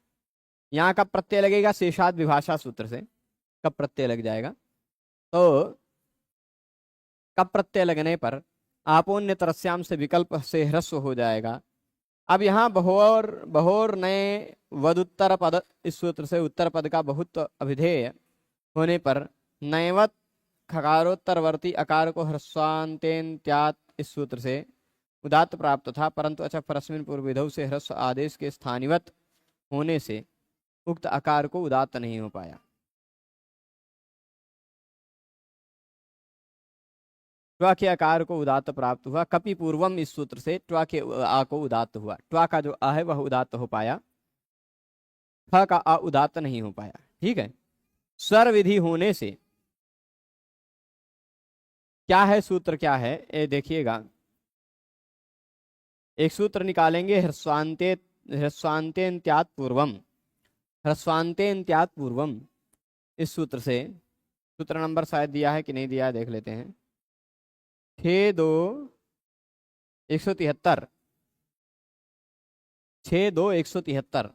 यहाँ का प्रत्यय लगेगा शेषाद विभाषा सूत्र से, कब प्रत्यय लग जाएगा। तो कब प्रत्यय लगने पर आपोन्यतरस्याम से विकल्प से ह्रस्व हो जाएगा। अब यहाँ बहोर, बहोर नए वदुत्तर पद, इस सूत्र से उत्तर पद का बहुत अभिधेय होने पर नैवत खकारोत्तरवर्ती अकार को ह्रस्वान्तेन्त्यात्, इस सूत्र से उदात्त प्राप्त था, परंतु अच्छा परस्मिन पूर्व विधौ से ह्रस्व आदेश के स्थानिवत होने से उक्त आकार को उदात्त नहीं हो पाया। ट्वा के आकार को उदात्त प्राप्त हुआ। कपि पूर्वम, इस सूत्र से ट्वा के आ को उदात्त हुआ। ट्वा का जो आ है वह उदात्त हो पाया, फ का आ उदात्त नहीं हो पाया, ठीक है। स्वर विधि होने से क्या है, सूत्र क्या है ये देखिएगा। एक सूत्र निकालेंगे, ह्रस्वान्तेन्त्यात् पूर्वम, ह्रस्वान्तेन्त्यात् पूर्वम, इस सूत्र से। सूत्र नंबर शायद दिया है कि नहीं दिया है, देख लेते हैं। 6-2-173, 6-2-173,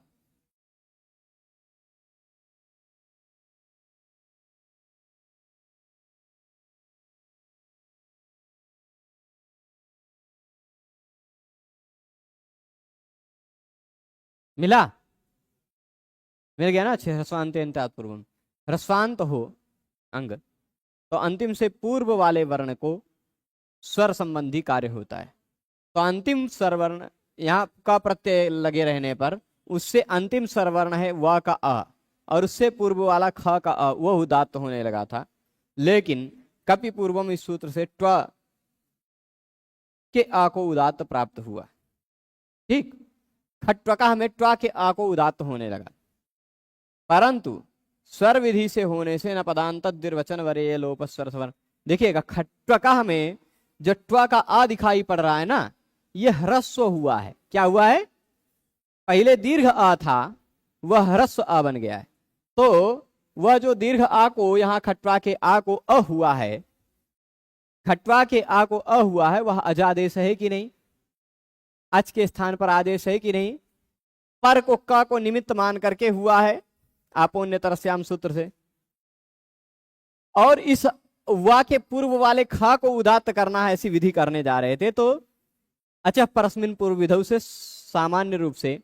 मिला? मिल गया ना। ह्रस्वान्तेन्त्यात् पूर्वम, ह्रस्वांत हो अंग तो अंतिम से पूर्व वाले वर्ण को स्वर संबंधी कार्य होता है। तो अंतिम स्वर वर्ण यहाँ का प्रत्यय लगे रहने पर उससे अंतिम स्वर वर्ण है व का अ, और उससे पूर्व वाला ख का अ, वह उदात्त होने लगा था। लेकिन कपि पूर्वम, इस सूत्र से ट्व के आ को उदात्त प्राप्त हुआ, ठीक। खट्वका हमें ट्वा के आ को उदात्त होने लगा, परंतु स्वर विधि से होने से न पदांत द्विर्वचन वरे लोप स्वर स्वर्ण। देखिएगा खट्वका में जो ट्वा का आ दिखाई पड़ रहा है ना, यह ह्रस्व हुआ है। क्या हुआ है? पहले दीर्घ आ था, वह ह्रस्व आ बन गया है। तो वह जो दीर्घ आ को यहाँ खट्वा के आ को अ हुआ है, खट्वा के आ को अ हुआ है, वह अजादेश है कि नहीं? अच के स्थान पर आदेश है कि नहीं? पर को क को निमित्त मान करके हुआ है आपोन्य तरस्याम सूत्र से। और इस वा के पूर्व वाले खा को उदात्त करना है, ऐसी विधि करने जा रहे थे। तो अच्छा, परस्मिन पूर्व विधौ से सामान्य रूप से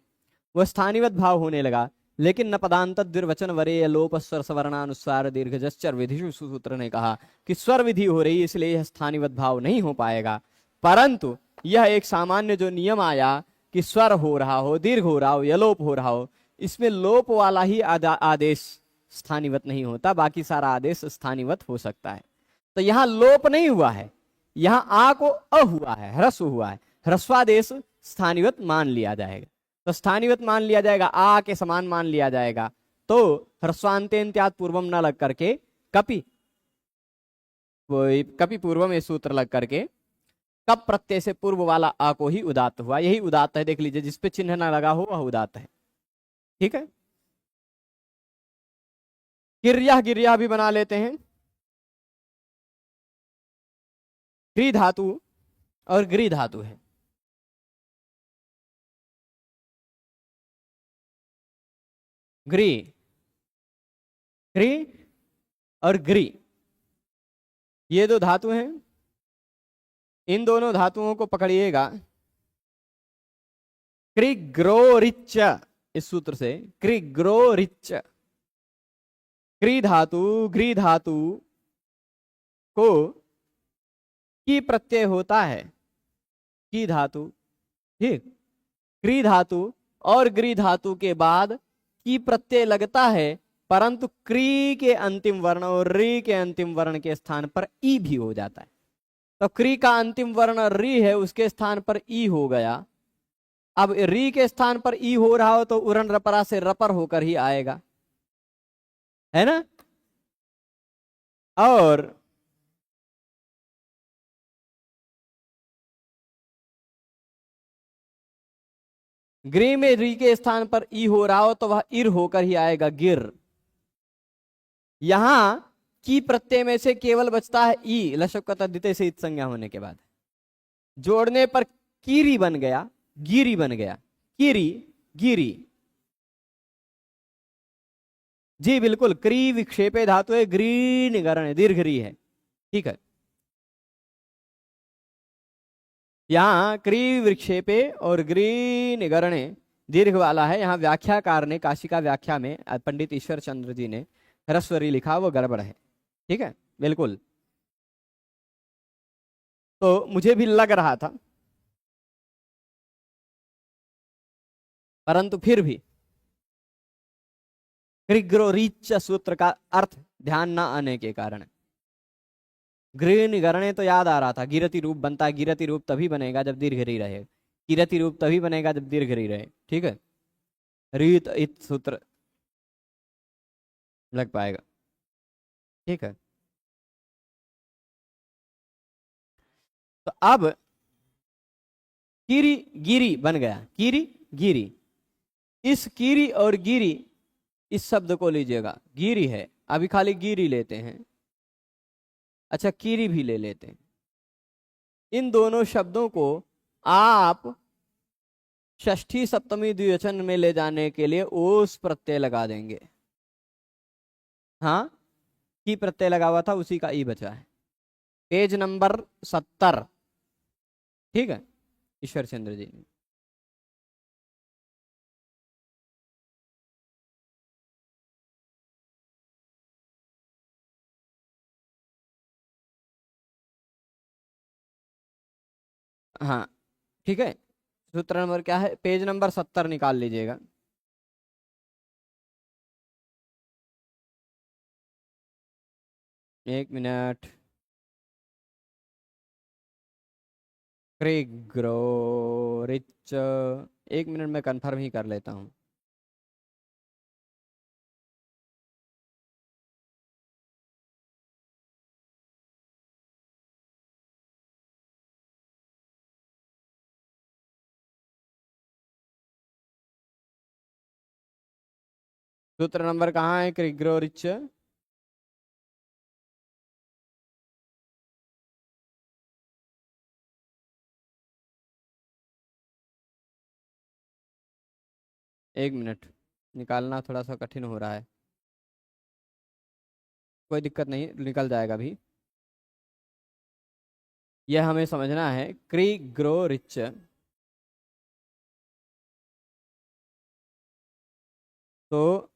वह स्थानीवत भाव होने लगा, लेकिन न पदांत द्विर्वचन वरे लोप स्वर सवर्णानुसार दीर्घजश्चर विधिषु सूत्र ने कहा कि स्वर विधि हो रही, इसलिए यह स्थानीवत भाव नहीं हो पाएगा। परंतु यह एक सामान्य जो नियम आया कि स्वर हो रहा हो, दीर्घ हो रहा हो या लोप हो रहा हो, इसमें लोप वाला ही आदेश स्थानीवत नहीं होता, बाकी सारा आदेश स्थानीवत हो सकता है। तो यहां लोप नहीं हुआ है, यहां आ को अ हुआ है, ह्रस्व हुआ है, ह्रस्वादेश स्थानीवत मान लिया जाएगा। तो स्थानीवत मान लिया जाएगा, आ के समान मान लिया जाएगा। तो ह्रस्वांत्यंत्यात् पूर्वम न लग करके कपि कपि पूर्वम में सूत्र लग करके कप प्रत्यय से पूर्व वाला आ को ही उदात्त हुआ। यही उदात्त है, देख लीजिए, जिसपे चिन्ह ना लगा हो वह उदात्त है। ठीक है, गिरिया गिरिया भी बना लेते हैं। ग्री धातु और ग्री धातु है। ग्री, ग्री और ग्री, ये दो धातु हैं। इन दोनों धातुओं को पकड़िएगा, क्रिग्रोरिच, इस सूत्र से क्रिग्रोरिच। क्री धातु, ग्री धातु को की प्रत्यय होता है, की धातु, ठीक। क्री धातु और ग्री धातु के बाद की प्रत्यय लगता है, परंतु क्री के अंतिम वर्ण और री के अंतिम वर्ण के स्थान पर ई भी हो जाता है। तो क्री का अंतिम वर्ण री है, उसके स्थान पर ई हो गया। अब री के स्थान पर ई हो रहा हो तो उरण रपरा से रपर होकर ही आएगा, है ना। और ग्री में री के स्थान पर ई हो रहा हो तो वह इर होकर ही आएगा, गिर। यहां की प्रत्यय में से केवल बचता है ई, लशक्कत द्वितीय से इत संज्ञा होने के बाद जोड़ने पर कीरी बन गया, गिरी बन गया, कीरी गिरी। जी बिल्कुल, क्री विक्षेपे धातु है, ग्रीन गरण दीर्घ री है, ठीक है। यहाँ क्री विक्षेपे और ग्रीन गरणे दीर्घ वाला है। यहाँ व्याख्याकार ने काशिका व्याख्या में पंडित ईश्वर चंद्र जी ने ह्रस्वरी लिखा, वो गड़बड़ है, ठीक है, बिल्कुल। तो मुझे भी लग रहा था, परंतु फिर भी ग्रिग्रोरीच सूत्र का अर्थ ध्यान न आने के कारण ग्रीन गरणे तो याद आ रहा था, गिरति रूप बनता है। गिरति रूप तभी बनेगा जब दीर्घ री रहे, गिरति रूप तभी बनेगा जब दीर्घ री रहे, ठीक है। रीत इत सूत्र लग पाएगा, ठीक है। तो अब कीरी गिरी बन गया, कीरी गिरी। इस कीरी और गिरी, इस शब्द को लीजिएगा, गिरी है, अभी खाली गिरी लेते हैं, अच्छा कीरी भी ले लेते हैं। इन दोनों शब्दों को आप षष्ठी सप्तमी द्विवचन में ले जाने के लिए ओस प्रत्यय लगा देंगे। हाँ, की प्रत्यय लगा हुआ था, उसी का ई बचा है। पेज नंबर 70, ठीक है, ईश्वर चंद्र जी ने। हाँ, ठीक है, सूत्र नंबर क्या है? पेज नंबर 70 निकाल लीजिएगा। एक मिनट, क्रिग्रोरिच, एक मिनट में कंफर्म ही कर लेता हूँ। सूत्र नंबर कहाँ है कृग्रो रिच? एक मिनट, निकालना थोड़ा सा कठिन हो रहा है। कोई दिक्कत नहीं, निकल जाएगा भी। यह हमें समझना है क्रिग्रो रिच। तो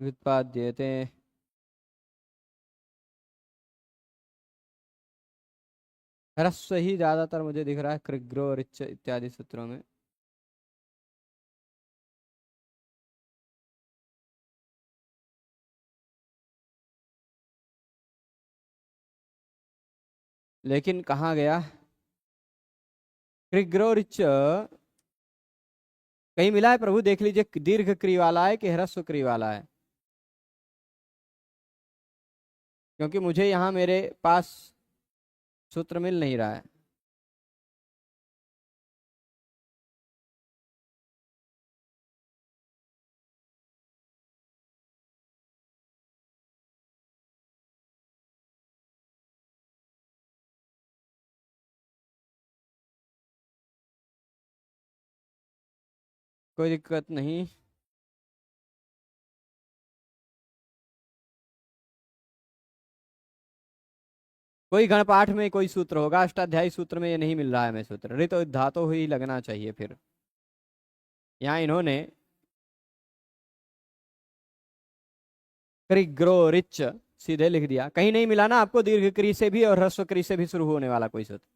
व्युत्पाद्यते ह्रस्व ही ज्यादातर मुझे दिख रहा है कृग्रो रिच इत्यादि सूत्रों में। लेकिन कहाँ गया कृग्रो रिच? कहीं मिला है प्रभु? देख लीजिए, दीर्घ क्री वाला है कि ह्रस्व क्री वाला है, क्योंकि मुझे यहाँ मेरे पास सूत्र मिल नहीं रहा है। कोई दिक्कत नहीं। कोई गणपाठ में कोई सूत्र होगा, अष्टाध्यायी सूत्र में ये नहीं मिल रहा है हमें सूत्र। ऋत तो धातु ही लगना चाहिए फिर। यहाँ इन्होंने कृग्रो रिच सीधे लिख दिया। कहीं नहीं मिला ना आपको दीर्घ क्री से भी और ह्रस्व क्री से भी शुरू होने वाला कोई सूत्र?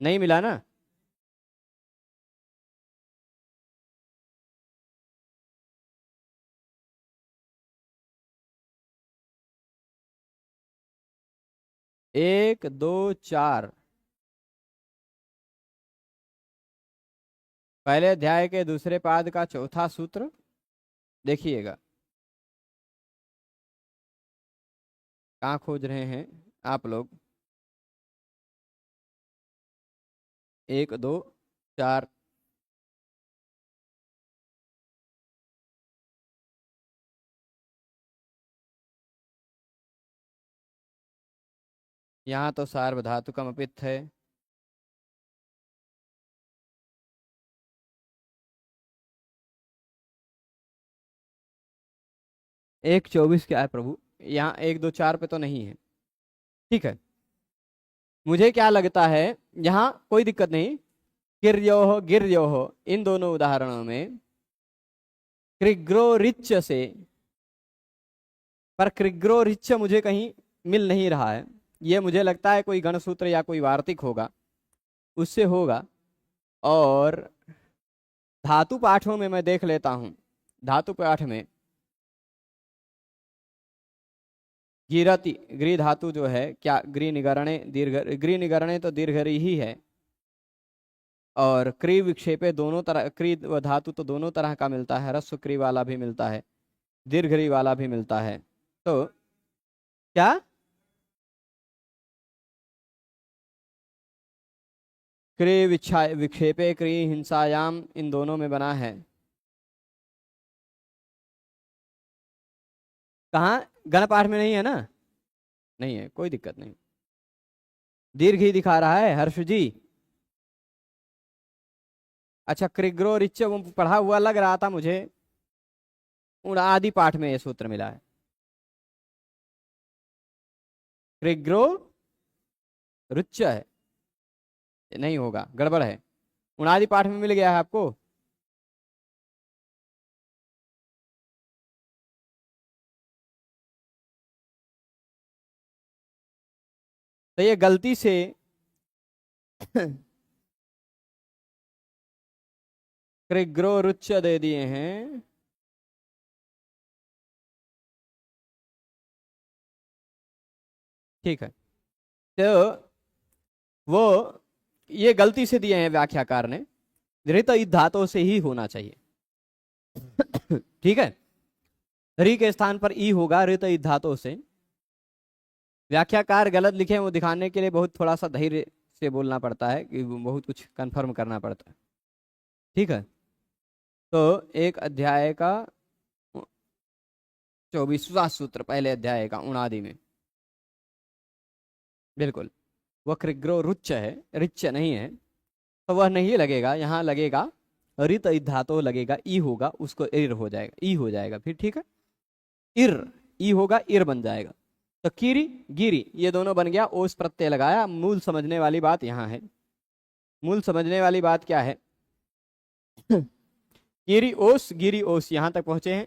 नहीं मिला ना? एक दो चार, पहले अध्याय के दूसरे पाद का चौथा सूत्र देखिएगा। कहाँ खोज रहे हैं आप लोग? एक दो चार, यहाँ तो सार्वधातुकम अपित्थ है। एक चौबीस क्या है प्रभु? यहाँ एक दो चार पे तो नहीं है। ठीक है, मुझे क्या लगता है, यहाँ कोई दिक्कत नहीं। गिर्यो हो इन दोनों उदाहरणों में कृग्रो रिच से, पर कृग्रो रिच मुझे कहीं मिल नहीं रहा है। ये मुझे लगता है कोई गणसूत्र या कोई वार्तिक होगा, उससे होगा। और धातु पाठों में मैं देख लेता हूं। धातु पाठ में गिरति गृह धातु जो है, क्या गृह निगरणे दीर्घ, गृह निगरणे तो दीर्घरी ही है। और क्री विक्षेपे दोनों तरह, क्री व धातु तो दोनों तरह का मिलता है, ह्रस्व क्री वाला भी मिलता है, दीर्घरी वाला भी मिलता है। तो क्या क्री विक्षेपे क्री हिंसायाम इन दोनों में बना है? कहाँ? गणपाठ में नहीं है ना? नहीं है, कोई दिक्कत नहीं। दीर्घ ही दिखा रहा है हर्ष जी। अच्छा, कृग्रो रिच वो पढ़ा हुआ लग रहा था मुझे, उन आदि पाठ में ये सूत्र मिला है। कृग्रो रुच्च है, ये नहीं होगा, गड़बड़ है। उनादि पाठ में मिल गया है आपको। तो ये गलती से कृग्रो रुच्च दे दिए हैं। ठीक है, तो वो ये गलती से दिए हैं व्याख्याकार ने। ऋत ईद धातु से ही होना चाहिए। ठीक है, री के स्थान पर ई होगा ऋत ईद धातु से। व्याख्याकार गलत लिखे वो दिखाने के लिए बहुत थोड़ा सा धैर्य से बोलना पड़ता है, कि बहुत कुछ कंफर्म करना पड़ता है। ठीक है, तो एक अध्याय का 24वां सूत्र, पहले अध्याय का उणादि में, बिल्कुल वक्रिग्रो रुच्च है, रिच्च नहीं है, तो वह नहीं लगेगा, यहाँ लगेगा रित धातो लगेगा, ई होगा, उसको इर हो जाएगा, ई हो जाएगा फिर। ठीक है, इर, ई होगा, इर बन जाएगा। तो किरी गिरी ये दोनों बन गया, ओस प्रत्यय लगाया। मूल समझने वाली बात यहाँ है, मूल समझने वाली बात क्या है? किरी ओस गिरी ओस, यहां तक पहुंचे हैं।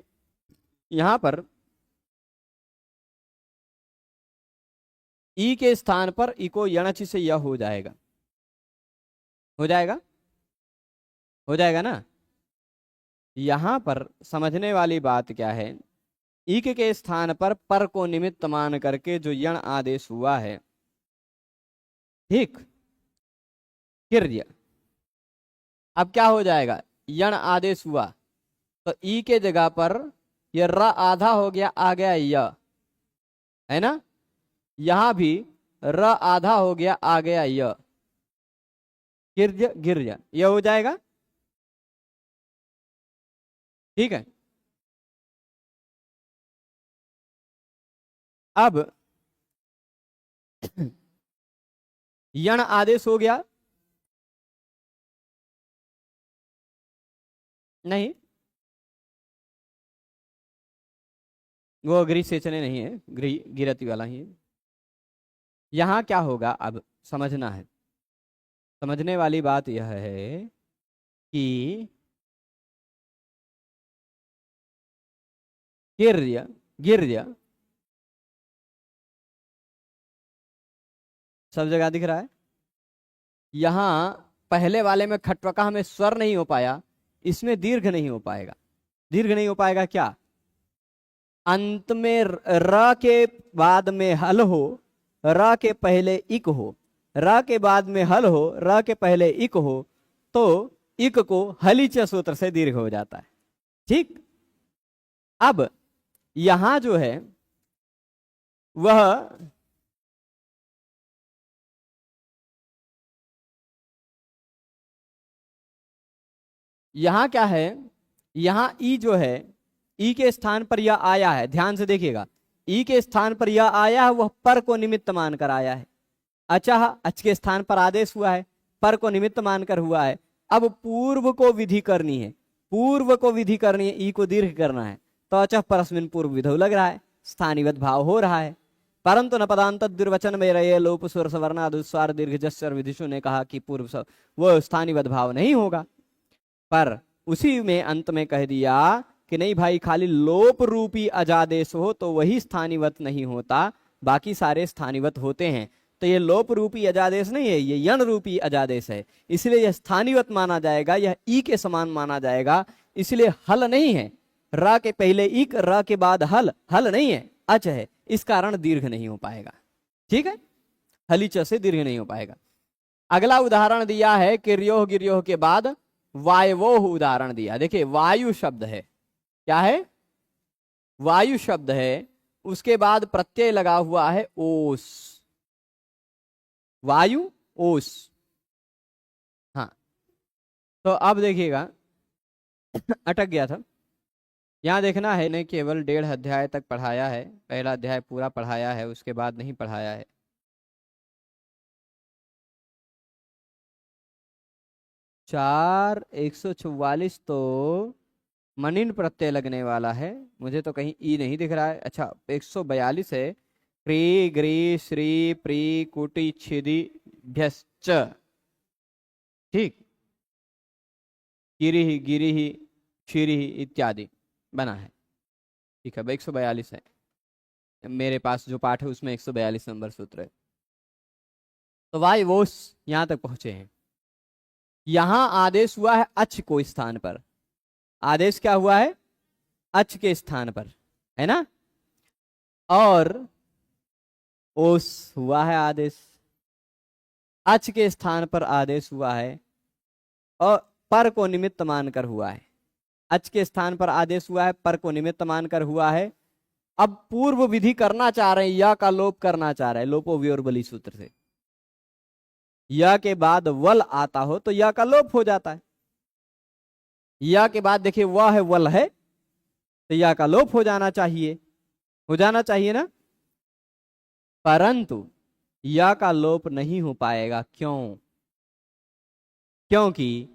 यहां पर ई के स्थान पर इको यणच से यह हो जाएगा, हो जाएगा, हो जाएगा ना। यहां पर समझने वाली बात क्या है? इक के स्थान पर को निमित्त मान करके जो यण आदेश हुआ है, ठीक, किर्य, अब क्या हो जाएगा? यण आदेश हुआ तो ई के जगह पर यह र आधा हो गया, आ गया य, है ना। यहां भी र आधा हो गया, आ गया य, गिर्ज गिर्ज, यह हो जाएगा। ठीक है, अब यण आदेश हो गया, नहीं वो गृह सेचने नहीं है, गृह गिरती वाला ही है। यहां क्या होगा अब समझना है। समझने वाली बात यह है कि गिर्य गिर्य सब जगह दिख रहा है। यहां पहले वाले में खट्वका में स्वर नहीं हो पाया, इसमें दीर्घ नहीं हो पाएगा। दीर्घ नहीं हो पाएगा क्या? अंत में र के बाद में हल हो, र के पहले इक हो, र के बाद में हल हो, र के पहले इक हो, तो इक को हलिच सूत्र से दीर्घ हो जाता है। ठीक, अब यहां जो है वह यहां क्या है, यहां ई जो है, ई के स्थान पर यह आया है, ध्यान से देखिएगा, ई के स्थान पर यह आया है, वह पर को निमित्त मानकर आया है। अचह, अच के स्थान पर आदेश हुआ है, पर को निमित्त मानकर हुआ है। अब पूर्व को विधि करनी है, पूर्व को विधि करनी है, ई को दीर्घ करना है, तो अचह परस्मिन पूर्व विधौ लग रहा है, स्थानीवत भाव हो रहा है। परंतु न पदांत दुर्वचन में रहे लोप स्वर सवर्ण दुस्वार दीर्घ जस्वर विधिशु ने कहा कि पूर्व वो स्थानीवत भाव नहीं होगा, पर उसी में अंत में कह दिया कि नहीं भाई, खाली लोप रूपी अजादेश हो तो वही स्थानीवत नहीं होता, बाकी सारे स्थानीवत होते हैं। तो ये लोप रूपी अजादेश नहीं है, ये यण रूपी अजादेश है, इसलिए यह स्थानीवत माना जाएगा, यह ई के समान माना जाएगा। इसलिए हल नहीं है, र के पहले इक, र के बाद हल, हल नहीं है, अच है, इस कारण दीर्घ नहीं हो पाएगा। ठीक है, हलिच से दीर्घ नहीं हो पाएगा। अगला उदाहरण दिया है किर्योह गिर्योह के बाद वायवोह उदाहरण दिया। देखिए वायु शब्द है, क्या है? वायु शब्द है, उसके बाद प्रत्यय लगा हुआ है ओस, वायु ओस। हाँ, तो अब देखिएगा अटक गया था, यहां देखना है, ने केवल 1.5 अध्याय तक पढ़ाया है, पहला अध्याय पूरा पढ़ाया है, उसके बाद नहीं पढ़ाया है। चार 144 तो मनिन प्रत्यय लगने वाला है, मुझे तो कहीं ई नहीं दिख रहा है। अच्छा 142 है, प्री ग्री श्री प्री कुटी छिदी भ्यश्च, ठीक, गिरी गिरी क्षीरी इत्यादि बना है। ठीक है, 142 है, मेरे पास जो पाठ है उसमें 142 नंबर सूत्र है। तो वाई वोस यहां तक पहुंचे हैं। यहां आदेश हुआ है अच को स्थान पर, आदेश क्या हुआ है? अच के स्थान पर, है ना, और ओस हुआ है आदेश, अच के स्थान पर आदेश हुआ है और पर को निमित्त मानकर हुआ है। अच के स्थान पर आदेश हुआ है, पर को निमित्त मानकर हुआ है, अब पूर्व विधि करना चाह रहे हैं, या का लोप करना चाह रहे हैं लोपो वियोरबली सूत्र से। या के बाद वल आता हो तो या का लोप हो जाता है। या के बाद देखिए वह है वल है तो या का लोप हो जाना चाहिए ना। परंतु या का लोप नहीं हो पाएगा। क्यों? क्योंकि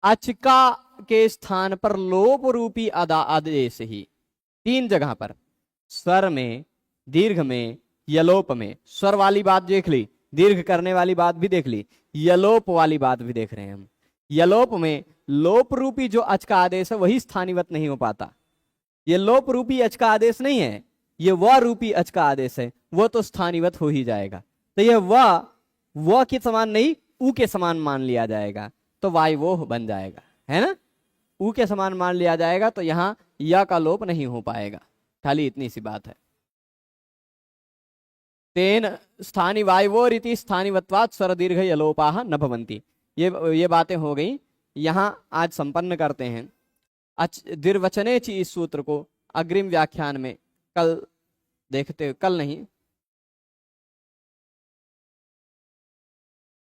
अचका के स्थान पर लोप रूपी आदेश ही 3 जगह पर, स्वर में, दीर्घ में, यलोप में। स्वर वाली बात देख ली, दीर्घ करने वाली बात भी देख ली, यलोप वाली बात भी देख रहे हैं हम। यलोप में लोप रूपी जो अच का आदेश है वही स्थानीवत नहीं हो पाता। ये लोप रूपी अच का आदेश नहीं है, ये व रूपी अच का आदेश है, वो तो स्थानीवत हो ही जाएगा। तो ये व के समान नहीं, उ के समान मान लिया जाएगा, तो वाई वो बन जाएगा, है ना। उ के समान मान लिया जाएगा तो यहां या का लोप नहीं हो पाएगा। खाली इतनी सी बात है। तेन स्थानी वायवो रीति स्थानीवत्वात् स्वर दीर्घ यलोपाः न भवन्ति। ये बातें हो गई। यहां आज संपन्न करते हैं द्विर्वचने च इस सूत्र को अग्रिम व्याख्यान में कल देखते, कल नहीं,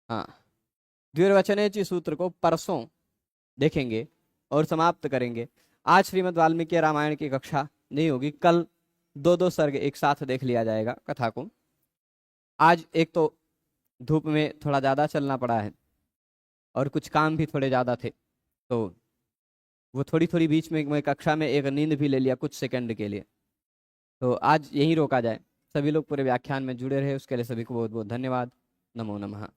हाँ, द्विर्वचने च सूत्र को परसों देखेंगे और समाप्त करेंगे। आज श्रीमद् वाल्मीकि रामायण की कक्षा नहीं होगी, कल 2-2 सर्ग एक साथ देख लिया जाएगा कथा को। आज एक तो धूप में थोड़ा ज़्यादा चलना पड़ा है और कुछ काम भी थोड़े ज़्यादा थे, तो वो थोड़ी बीच में मैं कक्षा में एक नींद भी ले लिया कुछ सेकंड के लिए। तो आज यहीं रोका जाए। सभी लोग पूरे व्याख्यान में जुड़े रहे, उसके लिए सभी को बहुत बहुत धन्यवाद। नमो नमः।